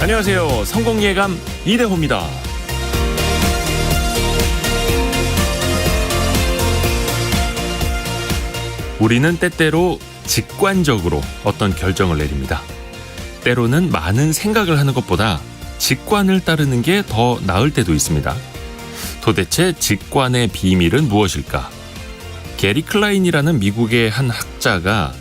안녕하세요. 성공예감 이대호입니다. 우리는 때때로 직관적으로 어떤 결정을 내립니다. 때로는 많은 생각을 하는 것보다 직관을 따르는 게 더 나을 때도 있습니다. 도대체 직관의 비밀은 무엇일까? 게리 클라인이라는 미국의 한 학자가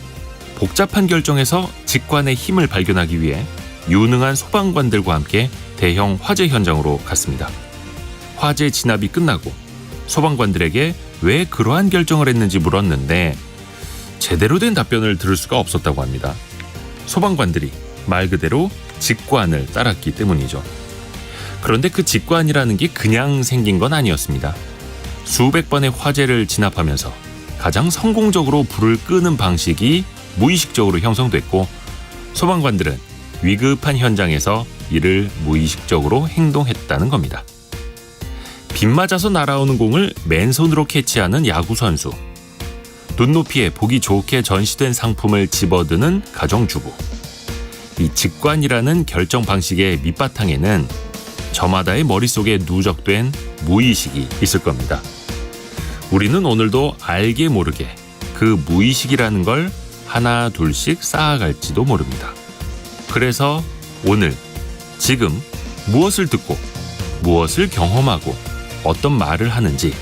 복잡한 결정에서 직관의 힘을 발견하기 위해 유능한 소방관들과 함께 대형 화재 현장으로 갔습니다. 화재 진압이 끝나고 소방관들에게 왜 그러한 결정을 했는지 물었는데 제대로 된 답변을 들을 수가 없었다고 합니다. 소방관들이 말 그대로 직관을 따랐기 때문이죠. 그런데 그 직관이라는 게 그냥 생긴 건 아니었습니다. 수백 번의 화재를 진압하면서 가장 성공적으로 불을 끄는 방식이 무의식적으로 형성됐고 소방관들은 위급한 현장에서 이를 무의식적으로 행동했다는 겁니다. 빗 맞아서 날아오는 공을 맨손으로 캐치하는 야구 선수, 눈높이에 보기 좋게 전시된 상품을 집어드는 가정주부. 이 직관이라는 결정 방식의 밑바탕에는 저마다의 머릿속에 누적된 무의식이 있을 겁니다. 우리는 오늘도 알게 모르게 그 무의식이라는 걸 하나 둘씩 쌓아갈지도 모릅니다. 그래서 오늘, 지금 무엇을 듣고 무엇을 경험하고 어떤 말을 하는지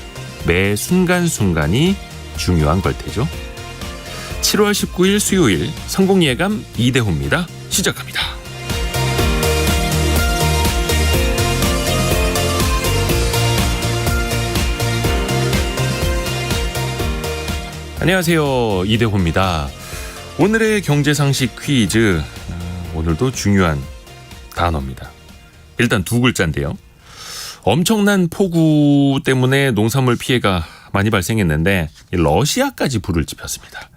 매 순간순간이 중요한 걸 테죠. 7월 19일 수요일 성공예감 이대호입니다. 시작합니다. 안녕하세요. 이대호입니다. 오늘의 경제상식 퀴즈, 오늘도 중요한 단어입니다. 일단 두 글자인데요. 엄청난 폭우 때문에 농산물 피해가 많이 발생했는데 러시아까지 불을 지폈습니다.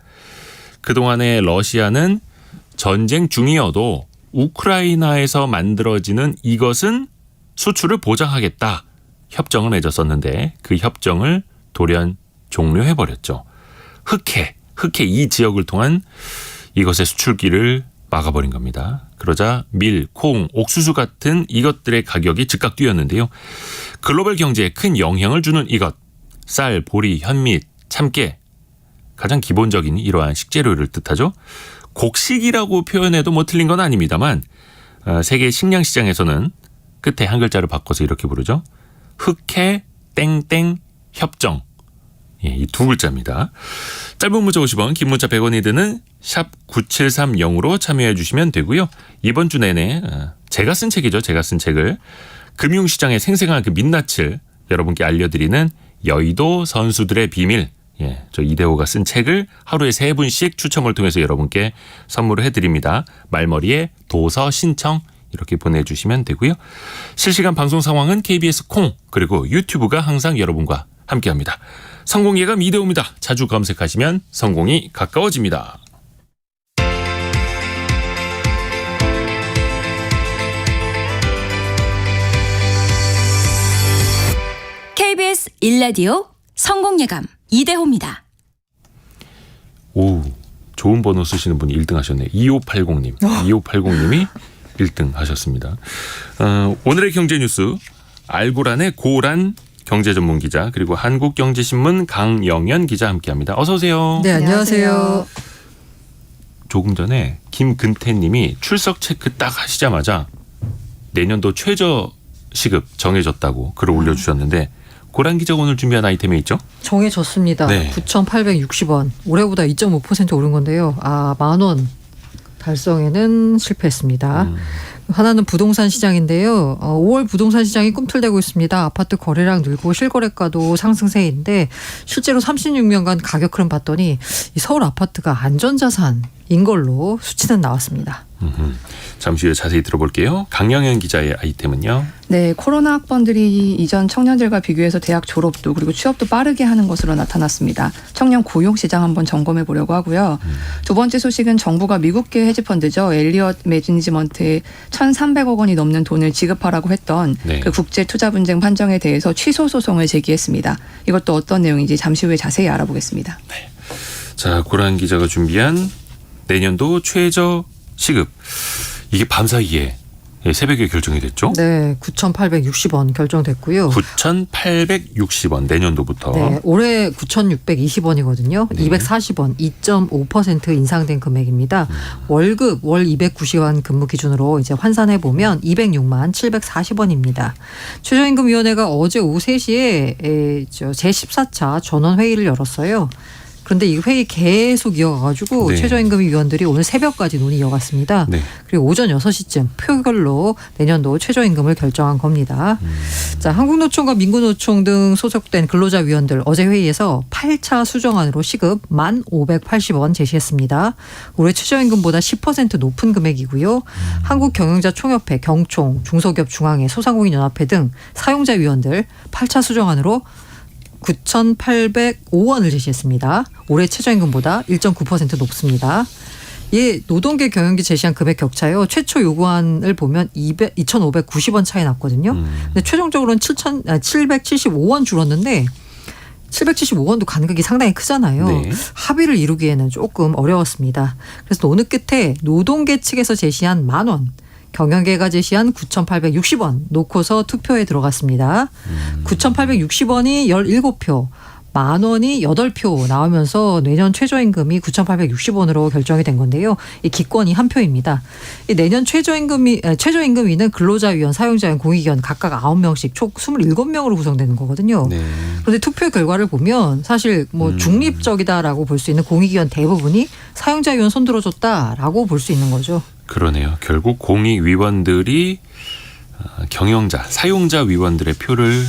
그동안에 러시아는 전쟁 중이어도 우크라이나에서 만들어지는 이것은 수출을 보장하겠다 협정을 맺었었는데 그 협정을 돌연 종료해버렸죠. 흑해 이 지역을 통한 이것의 수출기를 막아버린 겁니다. 그러자 밀, 콩, 옥수수 같은 이것들의 가격이 즉각 뛰었는데요. 글로벌 경제에 큰 영향을 주는 이것, 쌀, 보리, 현미, 참깨, 가장 기본적인 이러한 식재료를 뜻하죠. 곡식이라고 표현해도 뭐 틀린 건 아닙니다만 세계 식량 시장에서는 끝에 한 글자를 바꿔서 이렇게 부르죠. 흑해 땡땡 협정. 이 두 글자입니다. 짧은 문자 50원, 긴 문자 100원이 드는 샵 9730으로 참여해 주시면 되고요. 이번 주 내내 제가 쓴 책이죠. 제가 쓴 책을 금융시장의 생생한 그 민낯을 여러분께 알려드리는 여의도 선수들의 비밀, 저 이대호가 쓴 책을 하루에 3분씩 추첨을 통해서 여러분께 선물을 해드립니다. 말머리에 도서 신청 이렇게 보내주시면 되고요. 실시간 방송 상황은 KBS 콩 그리고 유튜브가 항상 여러분과 함께합니다. 성공예감 이대호입니다. 자주 검색하시면 성공이 가까워집니다. KBS 1라디오 성공예감 이대호입니다. 오, 좋은 번호 쓰시는 분이 1등 하셨네요. 2580님. 2580님이 1등 하셨습니다. 오늘의 경제 뉴스 알고란의 고란 경제전문기자 그리고 한국경제신문 강영연 기자 함께합니다. 어서 오세요. 네, 안녕하세요. 조금 전에 김근태님이 출석 체크 딱 하시자마자 내년도 최저 시급 정해졌다고 글을 올려주셨는데 고란 기자가 오늘 준비한 아이템에 있죠? 정해졌습니다. 네. 9,860원. 올해보다 2.5% 오른 건데요. 10,000원 달성에는 실패했습니다. 하나는 부동산 시장인데요. 5월 부동산 시장이 꿈틀대고 있습니다. 아파트 거래량 늘고 실거래가도 상승세인데 실제로 36년간 가격 흐름 봤더니 이 서울 아파트가 안전자산인 걸로 수치는 나왔습니다. 잠시 후에 자세히 들어볼게요. 강영현 기자의 아이템은요. 네, 코로나 학번들이 이전 청년들과 비교해서 대학 졸업도 그리고 취업도 빠르게 하는 것으로 나타났습니다. 청년 고용 시장 한번 점검해 보려고 하고요. 두 번째 소식은 정부가 미국계 헤지펀드죠. 엘리엇 매니지먼트에 1,300억 원이 넘는 돈을 지급하라고 했던 그 국제 투자 분쟁 판정에 대해서 취소 소송을 제기했습니다. 이것도 어떤 내용인지 잠시 후에 자세히 알아보겠습니다. 네. 자, 고란 기자가 준비한 내년도 최저 시급. 이게 밤사이에 예, 새벽에 결정이 됐죠. 네, 9,860원 결정됐고요. 9,860원 내년도부터. 네, 올해 9,620원이거든요. 네. 240원, 2.5% 인상된 금액입니다. 월급 월 290원 근무 기준으로 이제 환산해 보면 206만 740원입니다. 최저임금위원회가 어제 오후 3시에 제14차 전원 회의를 열었어요. 그런데 이 회의 계속 이어가가지고 네. 최저임금 위원들이 오늘 새벽까지 논의 이어갔습니다. 네. 그리고 오전 6시쯤 표결로 내년도 최저임금을 결정한 겁니다. 자, 한국노총과 민구노총 등 소속된 근로자위원들 어제 회의에서 8차 수정안으로 시급 1,580원 제시했습니다. 올해 최저임금보다 10% 높은 금액이고요. 한국경영자총협회, 경총, 중소기업 중앙회, 소상공인연합회 등 사용자위원들 8차 수정안으로 9,805원을 제시했습니다. 올해 최저임금보다 1.9% 높습니다. 예, 노동계 경영계 제시한 금액 격차요. 최초 요구안을 보면 2,590원 차이 났거든요. 근데 최종적으로는 775원 줄었는데 775원도 간극이 상당히 크잖아요. 네. 합의를 이루기에는 조금 어려웠습니다. 그래서 논의 끝에 노동계 측에서 제시한 10,000원, 경영계가 제시한 9,860원 놓고서 투표에 들어갔습니다. 9,860원이 17표, 10,000원이 8표 나오면서 내년 최저임금이 9,860원으로 결정이 된 건데요. 이 기권이 한 표입니다. 이 내년 최저임금위는 근로자위원, 사용자위원, 공익위원 각각 9명씩 총 27명으로 구성되는 거거든요. 네. 그런데 투표 결과를 보면 사실 뭐 중립적이다라고 볼 수 있는 공익위원 대부분이 사용자위원 손들어줬다라고 볼 수 있는 거죠. 그러네요. 결국 공익위원들이 경영자, 사용자 위원들의 표를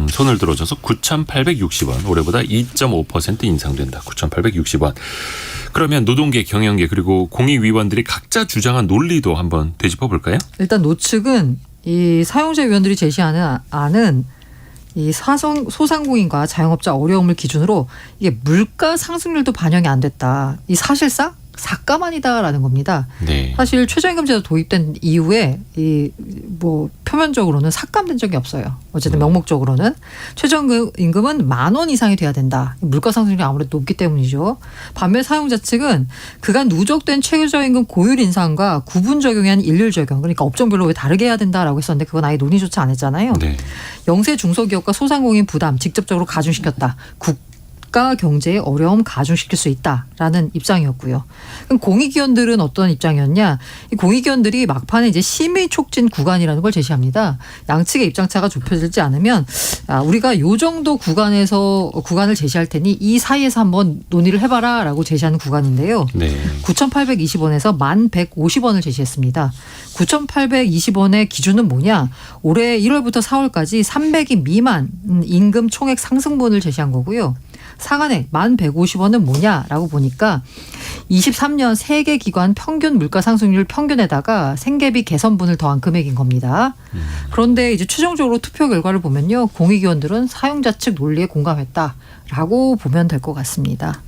손을 들어줘서 9,860원, 올해보다 2.5% 인상된다. 9,860원. 그러면 노동계, 경영계 그리고 공익위원들이 각자 주장한 논리도 한번 되짚어 볼까요? 일단 노측은 이 사용자 위원들이 제시하는 안은 이 소상공인과 자영업자 어려움을 기준으로 이게 물가 상승률도 반영이 안 됐다. 이 사실상 삭감안이다라는 겁니다. 네. 사실 최저임금제도 도입된 이후에 이 뭐 표면적으로는 삭감된 적이 없어요. 어쨌든 명목적으로는 최저임금은 10,000원 이상이 돼야 된다. 물가 상승률이 아무래도 높기 때문이죠. 반면 사용자 측은 그간 누적된 최저임금 고율 인상과 구분 적용이 아닌 일률 적용, 그러니까 업종별로 왜 다르게 해야 된다라고 했었는데 그건 아예 논의조차 안 했잖아요. 네. 영세 중소기업과 소상공인 부담 직접적으로 가중시켰다. 국가 경제의 어려움 가중시킬 수 있다라는 입장이었고요. 그럼 공익위원들은 어떤 입장이었냐? 이 공익위원들이 막판에 이제 심의 촉진 구간이라는 걸 제시합니다. 양측의 입장차가 좁혀지지 않으면 우리가 요 정도 구간을 제시할 테니 이 사이에서 한번 논의를 해봐라라고 제시하는 구간인데요. 네. 9,820원에서 1,150원을 제시했습니다. 9,820원의 기준은 뭐냐? 올해 1월부터 4월까지 300인 미만 임금 총액 상승분을 제시한 거고요. 상한액 1,150원은 뭐냐라고 보니까 23년 세계 기관 평균 물가 상승률 평균에다가 생계비 개선분을 더한 금액인 겁니다. 그런데 이제 최종적으로 투표 결과를 보면요. 공익위원들은 사용자 측 논리에 공감했다라고 보면 될 것 같습니다.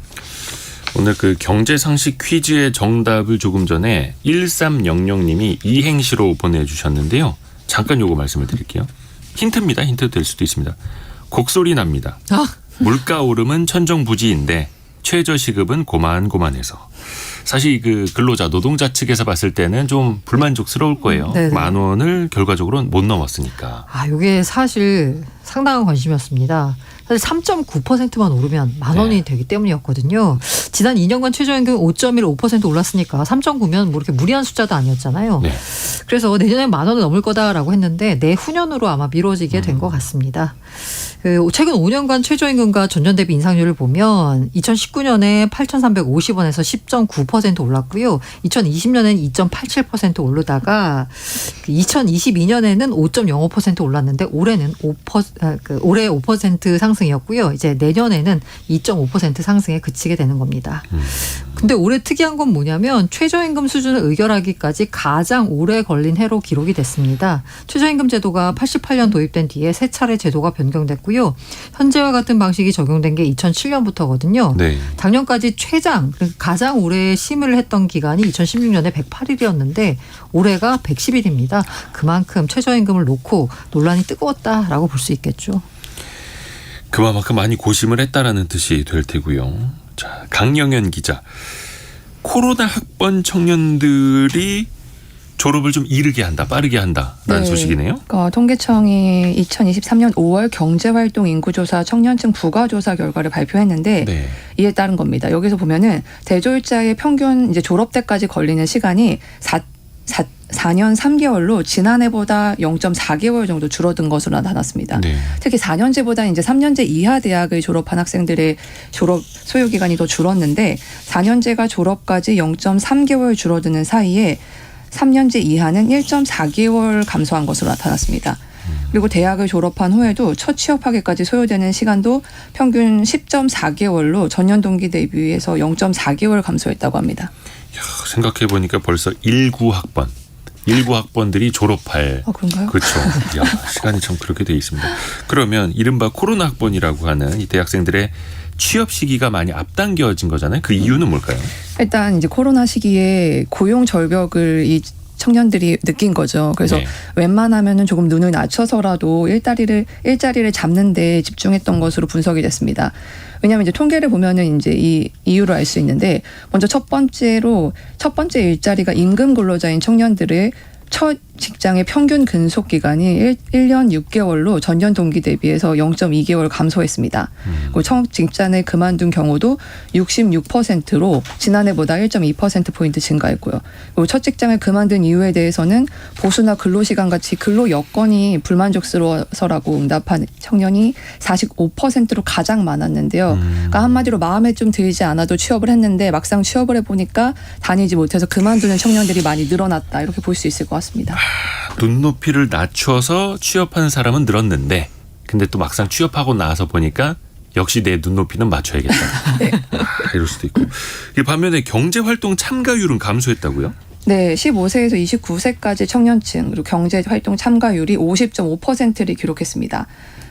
오늘 그 경제상식 퀴즈의 정답을 조금 전에 1300님이 이행시로 보내주셨는데요. 잠깐 요거 말씀을 드릴게요. 힌트입니다. 힌트 될 수도 있습니다. 곡소리 납니다. 물가 오름은 천정부지인데 최저시급은 고만고만해서. 사실 그 근로자, 노동자 측에서 봤을 때는 좀 불만족스러울 거예요. 네네. 10,000원을 결과적으로는 못 넘었으니까. 이게 사실 상당한 관심이었습니다. 사실 3.9%만 오르면 10,000원이 네. 되기 때문이었거든요. 지난 2년간 최저임금 5.15% 올랐으니까 3.9면 뭐 이렇게 무리한 숫자도 아니었잖아요. 네. 그래서 내년에 10,000원을 넘을 거다라고 했는데 내후년으로 아마 미뤄지게 된 것 같습니다. 최근 5년간 최저임금과 전년 대비 인상률을 보면 2019년에 8,350원에서 10.9% 올랐고요. 2020년에는 2.87% 오르다가 2022년에는 5.05% 올랐는데 올해는 올해 5% 상승이었고요. 이제 내년에는 2.5% 상승에 그치게 되는 겁니다. 근데 올해 특이한 건 뭐냐면 최저임금 수준을 의결하기까지 가장 오래 걸린 해로 기록이 됐습니다. 최저임금 제도가 88년 도입된 뒤에 세 차례 제도가 변경됐고요. 현재와 같은 방식이 적용된 게 2007년부터거든요. 네. 작년까지 가장 오래 심의를 했던 기간이 2016년에 108일이었는데 올해가 110일입니다. 그만큼 최저임금을 놓고 논란이 뜨거웠다라고 볼 수 있겠죠. 그만큼 많이 고심을 했다라는 뜻이 될 테고요. 자, 강영현 기자. 코로나 학번 청년들이 졸업을 좀 이르게 한다, 빠르게 한다라는 네. 소식이네요. 통계청이 2023년 5월 경제활동 인구조사 청년층 부가조사 결과를 발표했는데 네. 이에 따른 겁니다. 여기서 보면은 대졸자의 평균 이제 졸업 때까지 걸리는 시간이 4년 3개월로 지난해보다 0.4개월 정도 줄어든 것으로 나타났습니다. 네. 특히 4년제보다 이제 3년제 이하 대학을 졸업한 학생들의 졸업 소요 기간이 더 줄었는데 4년제가 졸업까지 0.3개월 줄어드는 사이에 3년제 이하는 1.4개월 감소한 것으로 나타났습니다. 그리고 대학을 졸업한 후에도 첫 취업하기까지 소요되는 시간도 평균 10.4개월로 전년 동기 대비해서 0.4개월 감소했다고 합니다. 생각해 보니까 벌써 19학번들이 졸업할 그런가요? 그렇죠. 야, 시간이 참 그렇게 돼 있습니다. 그러면 이른바 코로나 학번이라고 하는 이 대학생들의 취업 시기가 많이 앞당겨진 거잖아요. 그 이유는 뭘까요? 일단 이제 코로나 시기에 고용 절벽을 이 청년들이 느낀 거죠. 그래서 네. 웬만하면은 조금 눈을 낮춰서라도 일자리를 잡는 데 집중했던 것으로 분석이 됐습니다. 왜냐하면 이제 통계를 보면은 이제 이 이유를 알 수 있는데 먼저 첫 번째 일자리가 임금 근로자인 청년들의 첫 직장의 평균 근속 기간이 1년 6개월로 전년 동기 대비해서 0.2개월 감소했습니다. 그리고 첫 직장을 그만둔 경우도 66%로 지난해보다 1.2%포인트 증가했고요. 그리고 첫 직장을 그만둔 이유에 대해서는 보수나 근로시간 같이 근로 여건이 불만족스러워서라고 응답한 청년이 45%로 가장 많았는데요. 그러니까 한마디로 마음에 좀 들지 않아도 취업을 했는데 막상 취업을 해보니까 다니지 못해서 그만두는 청년들이 많이 늘어났다. 이렇게 볼 수 있을 것 같습니다. 눈높이를 낮춰서 취업한 사람은 늘었는데 근데 또 막상 취업하고 나서 보니까 역시 내 눈높이는 맞춰야겠다. 네. 이럴 수도 있고. 반면에 경제활동 참가율은 감소했다고요? 네, 15세에서 29세까지 청년층 그리고 경제활동 참가율이 50.5%를 기록했습니다.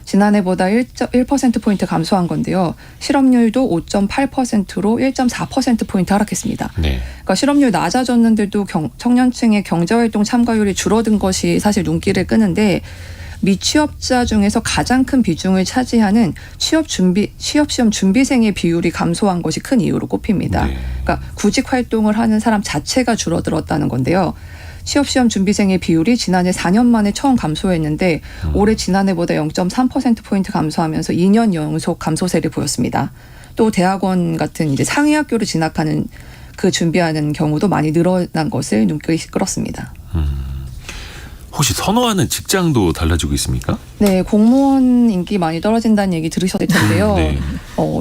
지난해보다 1%포인트 감소한 건데요. 실업률도 5.8%로 1.4%포인트 하락했습니다. 네. 그러니까 실업률 낮아졌는데도 청년층의 경제활동 참가율이 줄어든 것이 사실 눈길을 끄는데 미취업자 중에서 가장 큰 비중을 차지하는 취업시험 준비생의 비율이 감소한 것이 큰 이유로 꼽힙니다. 네. 그러니까 구직 활동을 하는 사람 자체가 줄어들었다는 건데요. 취업시험 준비생의 비율이 지난해 4년 만에 처음 감소했는데 올해 지난해보다 0.3%포인트 감소하면서 2년 연속 감소세를 보였습니다. 또 대학원 같은 이제 상위 학교를 진학하는 그 준비하는 경우도 많이 늘어난 것을 눈길이 끌었습니다. 혹시 선호하는 직장도 달라지고 있습니까? 네, 공무원 인기 많이 떨어진다는 얘기 들으셨을 텐데요. 네.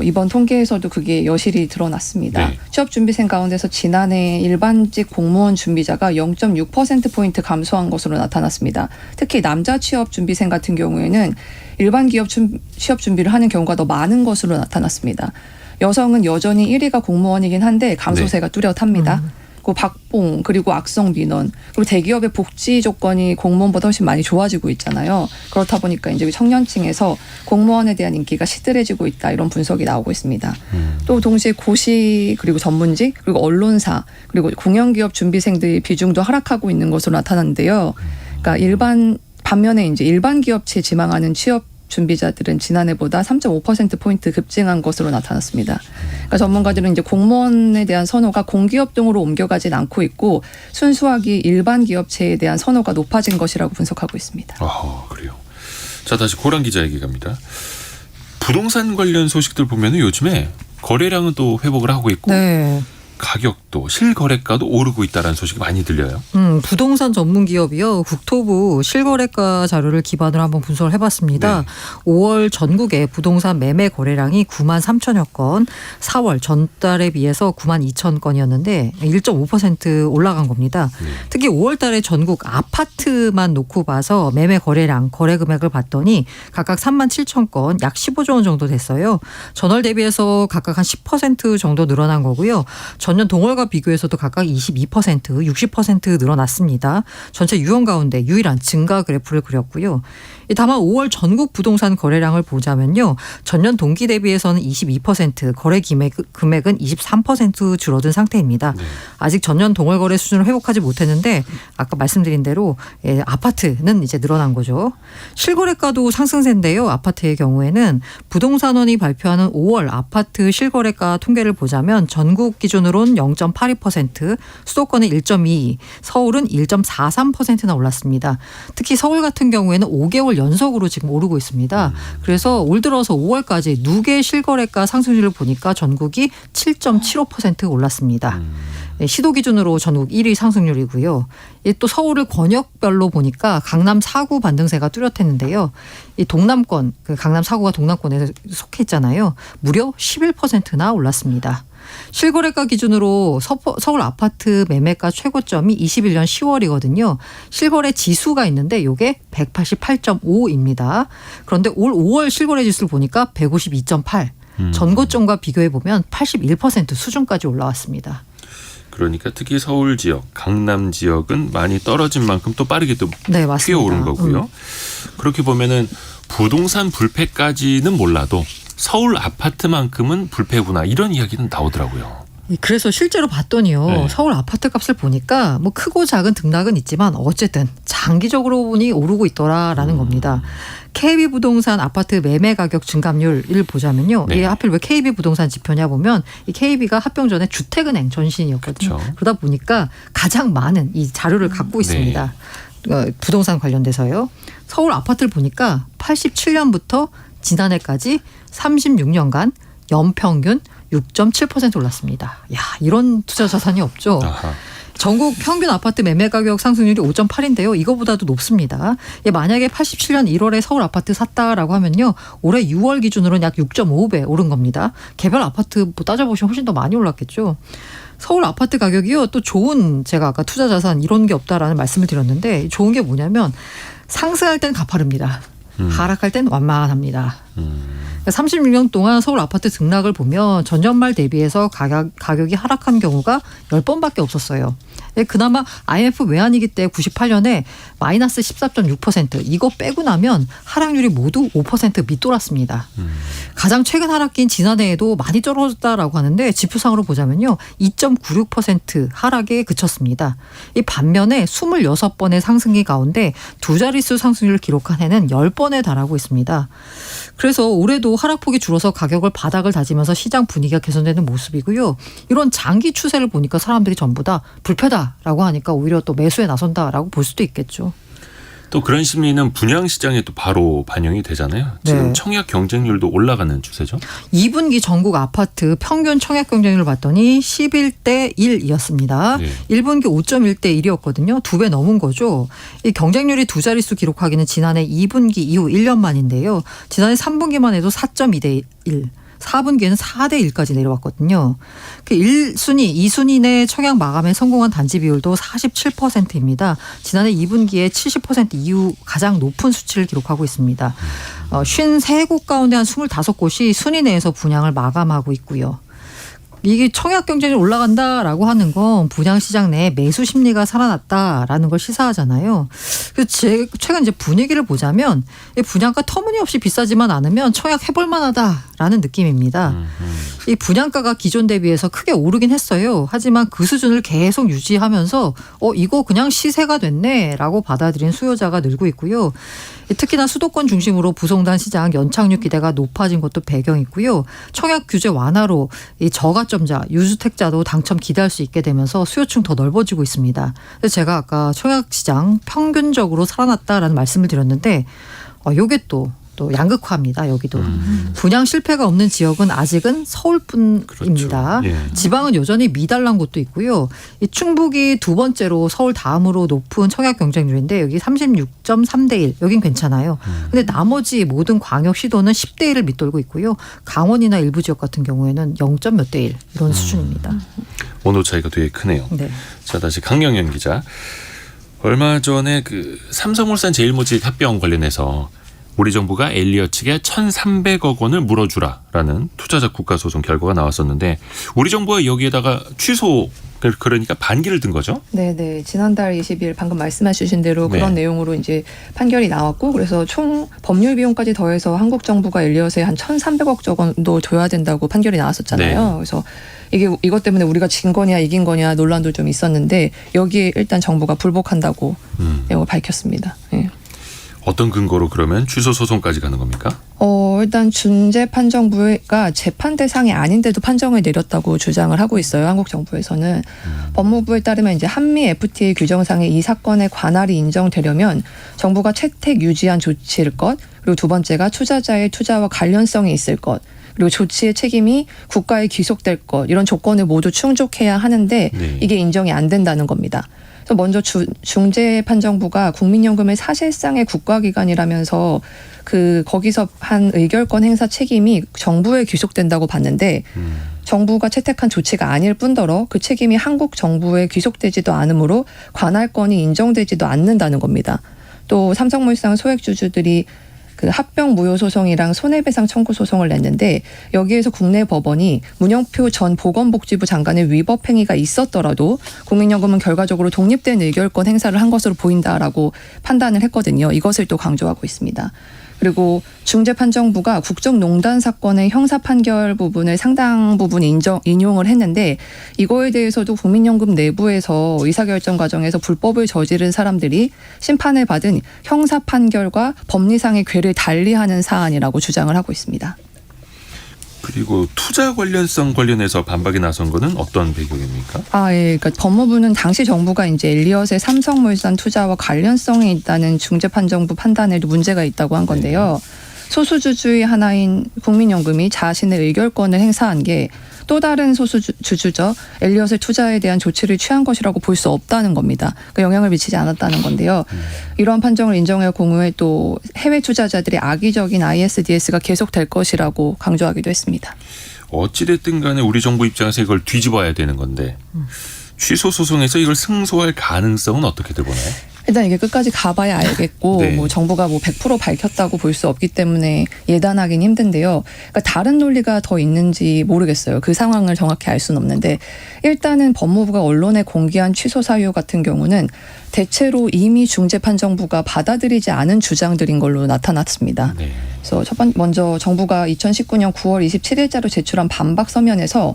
이번 통계에서도 그게 여실히 드러났습니다. 네. 취업준비생 가운데서 지난해 일반직 공무원 준비자가 0.6%포인트 감소한 것으로 나타났습니다. 특히 남자 취업준비생 같은 경우에는 일반 기업 취업 준비를 하는 경우가 더 많은 것으로 나타났습니다. 여성은 여전히 1위가 공무원이긴 한데 감소세가 뚜렷합니다. 그 박봉 그리고 악성 민원 그리고 대기업의 복지 조건이 공무원보다 훨씬 많이 좋아지고 있잖아요. 그렇다 보니까 이제 청년층에서 공무원에 대한 인기가 시들해지고 있다 이런 분석이 나오고 있습니다. 또 동시에 고시 그리고 전문직 그리고 언론사 그리고 공영기업 준비생들의 비중도 하락하고 있는 것으로 나타났는데요. 그러니까 반면에 이제 일반 기업체에 지망하는 취업 준비자들은 지난해보다 3.5%포인트 급증한 것으로 나타났습니다. 그러니까 전문가들은 이제 공무원에 대한 선호가 공기업 등으로 옮겨가진 않고 있고 순수하게 일반 기업체에 대한 선호가 높아진 것이라고 분석하고 있습니다. 그래요. 자, 다시 고란 기자에게 갑니다. 부동산 관련 소식들 보면 요즘에 거래량은 또 회복을 하고 있고 네. 가격도 실거래가도 오르고 있다는 소식이 많이 들려요. 부동산 전문 기업이요. 국토부 실거래가 자료를 기반으로 한번 분석을 해봤습니다. 네. 5월 전국의 부동산 매매 거래량이 9만 3천여 건, 4월 전달에 비해서 9만 2천 건이었는데 1.5% 올라간 겁니다. 네. 특히 5월 달에 전국 아파트만 놓고 봐서 매매 거래량, 거래 금액을 봤더니 각각 3만 7천 건, 약 15조 원 정도 됐어요. 전월 대비해서 각각 한 10% 정도 늘어난 거고요. 전년 동월과 비교해서도 각각 22%, 60% 늘어났습니다. 전체 유형 가운데 유일한 증가 그래프를 그렸고요. 다만 5월 전국 부동산 거래량을 보자면요. 전년 동기 대비해서는 22%, 거래 금액은 23% 줄어든 상태입니다. 네. 아직 전년 동월 거래 수준을 회복하지 못했는데 아까 말씀드린 대로 아파트는 이제 늘어난 거죠. 실거래가도 상승세인데요. 아파트의 경우에는 부동산원이 발표하는 5월 아파트 실거래가 통계를 보자면 전국 기준으로 기준으로는 0.82%, 수도권은 1.2%, 서울은 1.43%나 올랐습니다. 특히 서울 같은 경우에는 5개월 연속으로 지금 오르고 있습니다. 그래서 올 들어서 5월까지 누계 실거래가 상승률을 보니까 전국이 7.75% 올랐습니다. 시도 기준으로 전국 1위 상승률이고요. 또 서울을 권역별로 보니까 강남 4구 반등세가 뚜렷했는데요. 이 동남권, 그 강남 4구가 동남권에 속해 있잖아요. 무려 11%나 올랐습니다. 실거래가 기준으로 서울 아파트 매매가 최고점이 21년 10월이거든요. 실거래 지수가 있는데 이게 188.5입니다. 그런데 올 5월 실거래 지수를 보니까 152.8. 전고점과 비교해 보면 81% 수준까지 올라왔습니다. 그러니까 특히 서울 지역, 강남 지역은 많이 떨어진 만큼 또 빠르게 또 네, 맞습니다. 뛰어오른 거고요. 그렇게 보면은 부동산 불패까지는 몰라도 서울 아파트만큼은 불패구나 이런 이야기는 나오더라고요. 그래서 실제로 봤더니요. 네. 서울 아파트 값을 보니까 뭐 크고 작은 등락은 있지만 어쨌든 장기적으로 보니 오르고 있더라라는 겁니다. KB부동산 아파트 매매 가격 증감률을 보자면요. 네. 이게 하필 왜 KB부동산 지표냐 보면 이 KB가 합병 전에 주택은행 전신이었거든요. 그렇죠. 그러다 보니까 가장 많은 이 자료를 갖고 있습니다. 부동산 관련돼서요. 서울 아파트를 보니까 87년부터 지난해까지 36년간 연평균 6.7% 올랐습니다. 야, 이런 투자 자산이 없죠. 아하. 전국 평균 아파트 매매 가격 상승률이 5.8인데요. 이거보다도 높습니다. 만약에 87년 1월에 서울 아파트 샀다라고 하면요. 올해 6월 기준으로는 약 6.5배 오른 겁니다. 개별 아파트 뭐 따져보시면 훨씬 더 많이 올랐겠죠. 서울 아파트 가격이요. 또 좋은 제가 아까 투자 자산 이런 게 없다라는 말씀을 드렸는데 좋은 게 뭐냐면 상승할 땐 가파릅니다. 하락할 땐 완만합니다. 36년 동안 서울 아파트 등락을 보면 전년말 대비해서 가격이 하락한 경우가 10번밖에 없었어요. 그나마 IMF 외환위기 때 98년에 마이너스 14.6% 이거 빼고 나면 하락률이 모두 5% 밑돌았습니다. 가장 최근 하락기인 지난해에도 많이 떨어졌다라고 하는데 지표상으로 보자면요. 2.96% 하락에 그쳤습니다. 이 반면에 26번의 상승기 가운데 두 자릿수 상승률을 기록한 해는 10번에 달하고 있습니다. 그래서 올해도 하락폭이 줄어서 가격을 바닥을 다지면서 시장 분위기가 개선되는 모습이고요. 이런 장기 추세를 보니까 사람들이 전부 다 불패다라고 하니까 오히려 또 매수에 나선다라고 볼 수도 있겠죠. 또 그런 심리는 분양시장에 또 바로 반영이 되잖아요. 지금 네. 청약 경쟁률도 올라가는 추세죠. 2분기 전국 아파트 평균 청약 경쟁률을 봤더니 11대 1이었습니다. 네. 1분기 5.1대 1이었거든요. 2배 넘은 거죠. 이 경쟁률이 두 자릿수 기록하기는 지난해 2분기 이후 1년 만인데요. 지난해 3분기만 해도 4.2대 1. 4분기에는 4대 1까지 내려왔거든요. 그 1순위, 2순위 내 청약 마감에 성공한 단지 비율도 47%입니다. 지난해 2분기에 70% 이후 가장 높은 수치를 기록하고 있습니다. 53곳 가운데 한 25곳이 순위 내에서 분양을 마감하고 있고요. 이게 청약 경쟁이 올라간다라고 하는 건 분양시장 내에 매수 심리가 살아났다라는 걸 시사하잖아요. 그래서 최근 이제 분위기를 보자면 분양가 터무니없이 비싸지만 않으면 청약 해볼 만하다라는 느낌입니다. 이 분양가가 기존 대비해서 크게 오르긴 했어요. 하지만 그 수준을 계속 유지하면서 이거 그냥 시세가 됐네라고 받아들인 수요자가 늘고 있고요. 특히나 수도권 중심으로 부동산 시장 연착륙 기대가 높아진 것도 배경이고요. 청약 규제 완화로 이 저가점자, 유주택자도 당첨 기대할 수 있게 되면서 수요층 더 넓어지고 있습니다. 그래서 제가 아까 청약 시장 평균적으로 살아났다라는 말씀을 드렸는데 이게 또 양극화입니다. 여기도. 분양 실패가 없는 지역은 아직은 서울뿐입니다. 그렇죠. 예. 지방은 여전히 미달난 곳도 있고요. 이 충북이 두 번째로 서울 다음으로 높은 청약 경쟁률인데 여기 36.3대 1. 여긴 괜찮아요. 근데 나머지 모든 광역시도는 10대 1을 밑돌고 있고요. 강원이나 일부 지역 같은 경우에는 0점 몇 대 1 이런 수준입니다. 온도 차이가 되게 크네요. 네. 자, 다시 강영현 기자. 얼마 전에 그 삼성물산 제일모직 합병 관련해서 우리 정부가 엘리엇 측에 1,300억 원을 물어주라라는 투자자 국가소송 결과가 나왔었는데 우리 정부가 여기에다가 취소 그러니까 반기를 든 거죠? 네. 지난달 20일 방금 말씀하신 대로 그런 내용으로 이제 판결이 나왔고 그래서 총 법률 비용까지 더해서 한국 정부가 엘리엇에 한 1,300억 정도 줘야 된다고 판결이 나왔었잖아요. 네. 그래서 이것 때문에 우리가 진 거냐 이긴 거냐 논란도 좀 있었는데 여기에 일단 정부가 불복한다고 내용을 밝혔습니다. 네. 어떤 근거로 그러면 취소 소송까지 가는 겁니까? 일단 중재판정부가 재판 대상이 아닌데도 판정을 내렸다고 주장을 하고 있어요. 한국 정부에서는. 법무부에 따르면 이제 한미 FTA 규정상의 이 사건의 관할이 인정되려면 정부가 채택 유지한 조치일 것, 그리고 두 번째가 투자자의 투자와 관련성이 있을 것, 그리고 조치의 책임이 국가에 귀속될 것, 이런 조건을 모두 충족해야 하는데 네. 이게 인정이 안 된다는 겁니다. 그래서 먼저 중재판정부가 국민연금을 사실상의 국가기관이라면서 거기서 한 의결권 행사 책임이 정부에 귀속된다고 봤는데 정부가 채택한 조치가 아닐 뿐더러 그 책임이 한국 정부에 귀속되지도 않으므로 관할권이 인정되지도 않는다는 겁니다. 또 삼성물산 소액주주들이 합병 무효 소송이랑 손해배상 청구 소송을 냈는데 여기에서 국내 법원이 문영표 전 보건복지부 장관의 위법 행위가 있었더라도 국민연금은 결과적으로 독립된 의결권 행사를 한 것으로 보인다라고 판단을 했거든요. 이것을 또 강조하고 있습니다. 그리고 중재판정부가 국정농단 사건의 형사 판결 부분을 상당 부분 인용을 했는데 이거에 대해서도 국민연금 내부에서 의사결정 과정에서 불법을 저지른 사람들이 심판을 받은 형사 판결과 법리상의 궤를 달리하는 사안이라고 주장을 하고 있습니다. 그리고 투자 관련성 관련해서 반박이 나선 거는 어떤 배경입니까? 예. 그러니까 법무부는 당시 정부가 이제 엘리엇의 삼성물산 투자와 관련성이 있다는 중재판정부 판단에도 문제가 있다고 한 건데요. 소수주주의 하나인 국민연금이 자신의 의결권을 행사한 게 또 다른 소수주주죠. 엘리엇의 투자에 대한 조치를 취한 것이라고 볼 수 없다는 겁니다. 그 영향을 미치지 않았다는 건데요. 이러한 판정을 인정해 공유해 또 해외 투자자들의 악의적인 ISDS가 계속될 것이라고 강조하기도 했습니다. 어찌됐든 간에 우리 정부 입장에서 이걸 뒤집어야 되는 건데 취소 소송에서 이걸 승소할 가능성은 어떻게들 보나요? 일단 이게 끝까지 가봐야 알겠고 네. 정부가 100% 밝혔다고 볼 수 없기 때문에 예단하기는 힘든데요. 그러니까 다른 논리가 더 있는지 모르겠어요. 그 상황을 정확히 알 수는 없는데 일단은 법무부가 언론에 공개한 취소 사유 같은 경우는 대체로 이미 중재판정부가 받아들이지 않은 주장들인 걸로 나타났습니다. 네. 그래서 먼저 정부가 2019년 9월 27일자로 제출한 반박 서면에서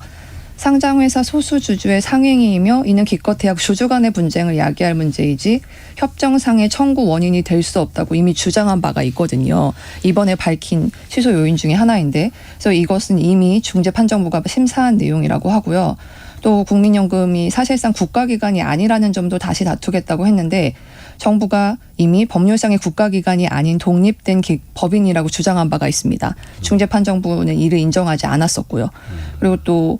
상장회사 소수주주의 상행위이며 이는 기껏 대학 주주 간의 분쟁을 야기할 문제이지 협정상의 청구 원인이 될 수 없다고 이미 주장한 바가 있거든요. 이번에 밝힌 취소 요인 중에 하나인데 그래서 이것은 이미 중재판정부가 심사한 내용이라고 하고요. 또 국민연금이 사실상 국가기관이 아니라는 점도 다시 다투겠다고 했는데 정부가 이미 법률상의 국가기관이 아닌 독립된 법인이라고 주장한 바가 있습니다. 중재판정부는 이를 인정하지 않았었고요. 그리고 또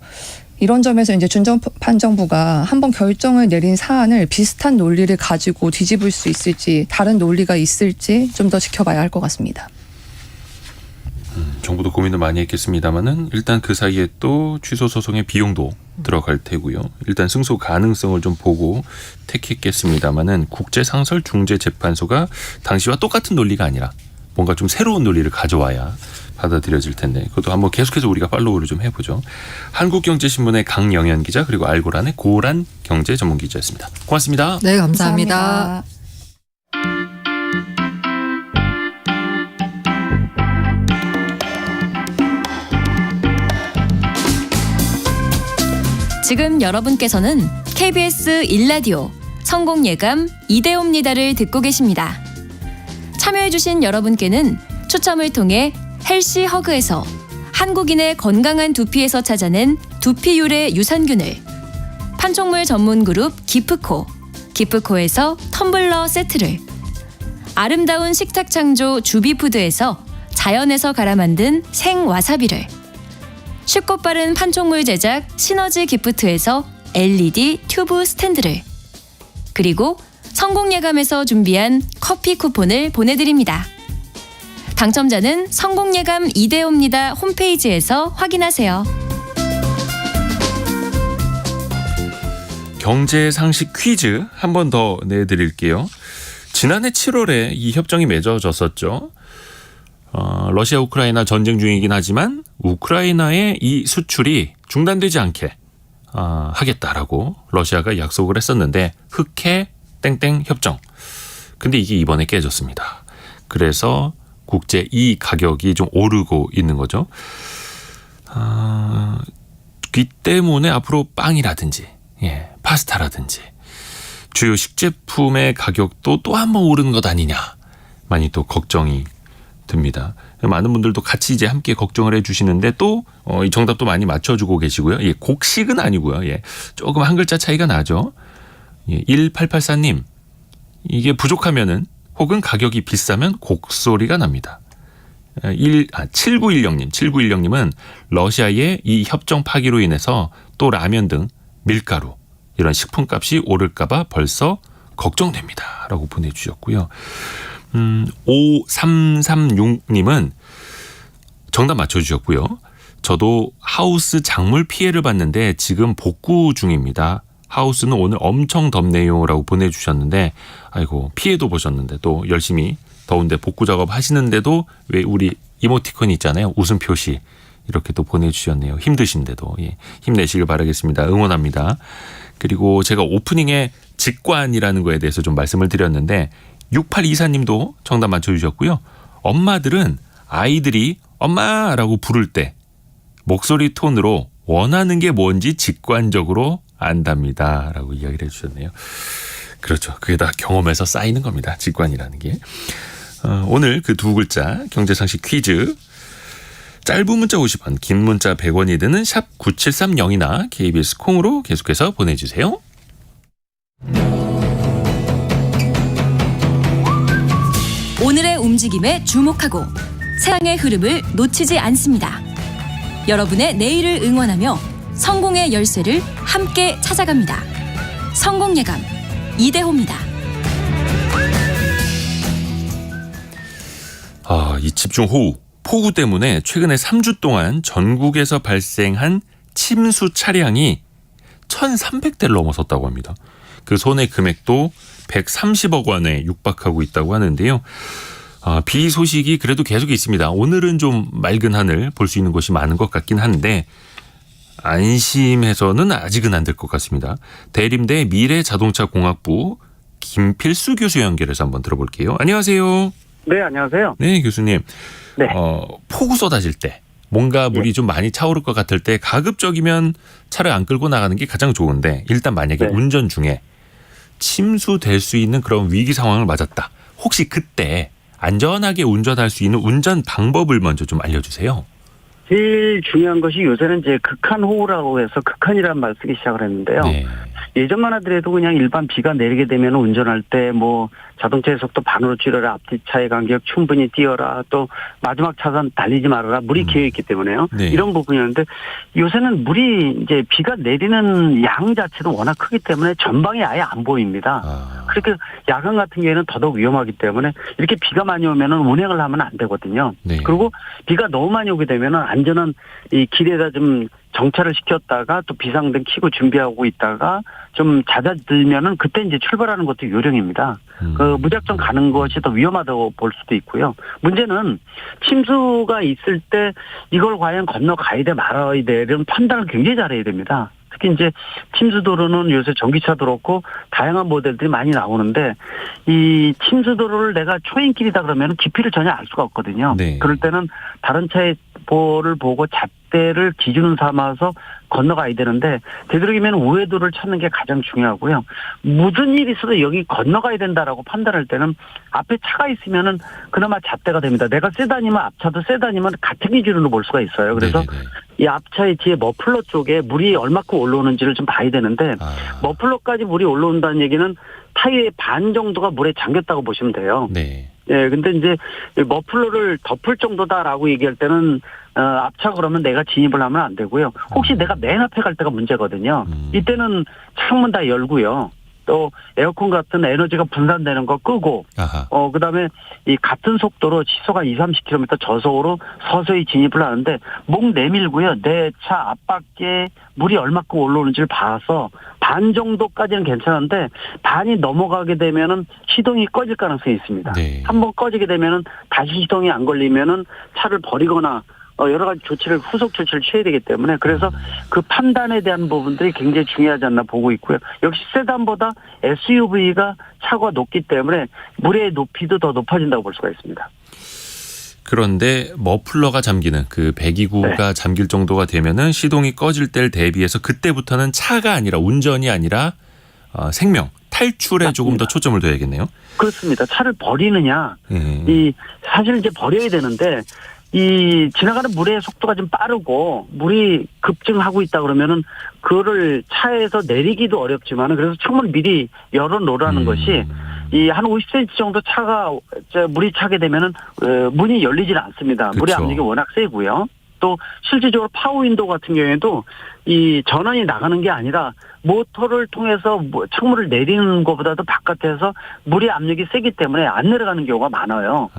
이런 점에서 이제 중재판정부가 한번 결정을 내린 사안을 비슷한 논리를 가지고 뒤집을 수 있을지 다른 논리가 있을지 좀 더 지켜봐야 할 것 같습니다. 정부도 고민을 많이 했겠습니다만은 일단 그 사이에 또 취소 소송의 비용도 들어갈 테고요. 일단 승소 가능성을 좀 보고 택했겠습니다만은 국제상설중재재판소가 당시와 똑같은 논리가 아니라 뭔가 좀 새로운 논리를 가져와야 받아들여질 텐데 그것도 한번 계속해서 우리가 팔로우를 좀 해보죠. 한국경제신문의 강영현 기자 그리고 알고란의 고란 경제전문기자였습니다. 고맙습니다. 네, 감사합니다. 감사합니다. 지금 여러분께서는 KBS 1라디오 성공예감 이대호입니다를 듣고 계십니다. 참여해주신 여러분께는 추첨을 통해 헬시 허그에서 한국인의 건강한 두피에서 찾아낸 두피 유래 유산균을, 판촉물 전문 그룹 기프코에서 텀블러 세트를, 아름다운 식탁 창조 주비푸드에서 자연에서 갈아 만든 생와사비를, 쉽고 빠른 판촉물 제작 시너지 기프트에서 LED 튜브 스탠드를, 그리고 성공예감에서 준비한 커피 쿠폰을 보내드립니다. 당첨자는 성공예감 이대호입니다 홈페이지에서 확인하세요. 경제 상식 퀴즈 한 번 더 내드릴게요. 지난해 7월에 이 협정이 맺어졌었죠. 러시아 우크라이나 전쟁 중이긴 하지만 우크라이나의 이 수출이 중단되지 않게 하겠다라고 러시아가 약속을 했었는데 흑해 땡땡 협정. 근데 이게 이번에 깨졌습니다. 그래서 국제 이 가격이 좀 오르고 있는 거죠. 이 때문에 앞으로 빵이라든지 파스타라든지 주요 식제품의 가격도 또 한 번 오르는 것 아니냐. 많이 또 걱정이 듭니다. 많은 분들도 같이 이제 함께 걱정을 해주시는데 또 이 정답도 많이 맞춰주고 계시고요. 예, 곡식은 아니고요. 예, 조금 한 글자 차이가 나죠. 예, 1884님 이게 부족하면은 혹은 가격이 비싸면 곡소리가 납니다. 7910님은 러시아의 이 협정 파기로 인해서 또 라면 등 밀가루 이런 식품값이 오를까봐 벌써 걱정됩니다. 라고 보내주셨고요. 5336님은 정답 맞춰주셨고요. 저도 하우스 작물 피해를 봤는데 지금 복구 중입니다. 하우스는 오늘 엄청 덥네요. 라고 보내주셨는데 아이고 피해도 보셨는데 또 열심히 더운데 복구 작업 하시는데도 왜 우리 이모티콘 있잖아요. 웃음 표시 이렇게 또 보내주셨네요. 힘드신데도 예, 힘내시길 바라겠습니다. 응원합니다. 그리고 제가 오프닝에 직관이라는 거에 대해서 좀 말씀을 드렸는데 6824님도 정답 맞춰주셨고요. 엄마들은 아이들이 엄마라고 부를 때 목소리 톤으로 원하는 게 뭔지 직관적으로 안답니다. 라고 이야기를 해주셨네요. 그렇죠. 그게 다 경험에서 쌓이는 겁니다. 직관이라는 게. 오늘 그 두 글자 경제상식 퀴즈 짧은 문자 50원 긴 문자 100원이 드는 샵 9730이나 KBS 콩으로 계속해서 보내주세요. 오늘의 움직임에 주목하고 세상의 흐름을 놓치지 않습니다. 여러분의 내일을 응원하며 성공의 열쇠를 함께 찾아갑니다. 성공예감 이대호입니다. 이 집중호우, 폭우 때문에 최근에 3주 동안 전국에서 발생한 침수 차량이 1,300대를 넘어섰다고 합니다. 그 손해 금액도 130억 원에 육박하고 있다고 하는데요. 비 소식이 그래도 계속 있습니다. 오늘은 좀 맑은 하늘 볼 수 있는 곳이 많은 것 같긴 한데 안심해서는 아직은 안 될 것 같습니다. 대림대 미래자동차공학부 김필수 교수 연결해서 한번 들어볼게요. 안녕하세요. 네, 안녕하세요. 네, 교수님. 네. 폭우 쏟아질 때 뭔가 물이 좀 많이 차오를 것 같을 때 가급적이면 차를 안 끌고 나가는 게 가장 좋은데 일단 만약에 네. 운전 중에 침수될 수 있는 그런 위기 상황을 맞았다. 혹시 그때 안전하게 운전할 수 있는 운전 방법을 먼저 좀 알려주세요. 제일 중요한 것이 요새는 이제 극한호우라고 해서 극한이라는 말 쓰기 시작을 했는데요. 네. 예전만 하더라도 그냥 일반 비가 내리게 되면 운전할 때 뭐 자동차의 속도 반으로 줄여라, 앞뒤 차의 간격 충분히 띄어라, 또 마지막 차선 달리지 말아라, 물이 기어있기 때문에요. 네. 이런 부분이었는데 요새는 물이 이제 비가 내리는 양 자체도 워낙 크기 때문에 전방이 아예 안 보입니다. 그렇게 야간 같은 경우에는 더더욱 위험하기 때문에 이렇게 비가 많이 오면은 운행을 하면 안 되거든요. 네. 그리고 비가 너무 많이 오게 되면은 안전한 이 길에다 좀 정차를 시켰다가 또 비상등 켜고 준비하고 있다가 좀 잦아들면은 그때 이제 출발하는 것도 요령입니다. 무작정 가는 것이 더 위험하다고 볼 수도 있고요. 문제는 침수가 있을 때 이걸 과연 건너가야 돼 말아야 돼 이런 판단을 굉장히 잘해야 됩니다. 특히 이제 침수도로는 요새 전기차도 그렇고 다양한 모델들이 많이 나오는데 이 침수도로를 내가 초인길이다 그러면 깊이를 전혀 알 수가 없거든요. 네. 그럴 때는 다른 차의 보를 보고 잣대를 기준 삼아서 건너가야 되는데 되도록이면 우회도를 찾는 게 가장 중요하고요. 무슨 일이 있어도 여기 건너가야 된다라고 판단할 때는 앞에 차가 있으면은 그나마 잣대가 됩니다. 내가 세단이면 앞차도 세단이면 같은 기준으로 볼 수가 있어요. 그래서 네네네. 이 앞차의 뒤에 머플러 쪽에 물이 얼마큼 올라오는지를 좀 봐야 되는데 머플러까지 물이 올라온다는 얘기는 타이어의 반 정도가 물에 잠겼다고 보시면 돼요. 네. 예, 근데 이제 머플러를 덮을 정도다라고 얘기할 때는 앞차 그러면 내가 진입을 하면 안 되고요. 혹시 내가 맨 앞에 갈 때가 문제거든요. 이때는 창문 다 열고요. 또 에어컨 같은 에너지가 분산되는 거 끄고 아하. 그다음에 이 같은 속도로 시속가 20-30km 저속으로 서서히 진입을 하는데 목 내밀고요. 내 차 앞바퀴에 물이 얼마큼 올라오는지를 봐서 반 정도까지는 괜찮은데 반이 넘어가게 되면은 시동이 꺼질 가능성이 있습니다. 네. 한번 꺼지게 되면은 다시 시동이 안 걸리면은 차를 버리거나 여러 가지 조치를 후속 조치를 취해야 되기 때문에 그래서 그 판단에 대한 부분들이 굉장히 중요하지 않나 보고 있고요. 역시 세단보다 SUV가 차고가 높기 때문에 물의 높이도 더 높아진다고 볼 수가 있습니다. 그런데 머플러가 잠기는 그 배기구가 잠길 정도가 되면은 시동이 꺼질 때를 대비해서 그때부터는 차가 아니라 운전이 아니라 생명, 탈출에 조금 맞습니다. 더 초점을 둬야겠네요. 그렇습니다. 차를 버리느냐. 예. 사실 이제 버려야 되는데 이 지나가는 물의 속도가 좀 빠르고 물이 급증하고 있다 그러면은 그거를 차에서 내리기도 어렵지만은 그래서 창문을 미리 열어놓으라는 것이 이 한 50cm 정도 물이 차게 되면은 문이 열리질 않습니다. 물의 그쵸. 압력이 워낙 세고요. 또 실질적으로 파워윈도우 같은 경우에도 이 전원이 나가는 게 아니라 모터를 통해서 창문을 내리는 것보다도 바깥에서 물의 압력이 세기 때문에 안 내려가는 경우가 많아요.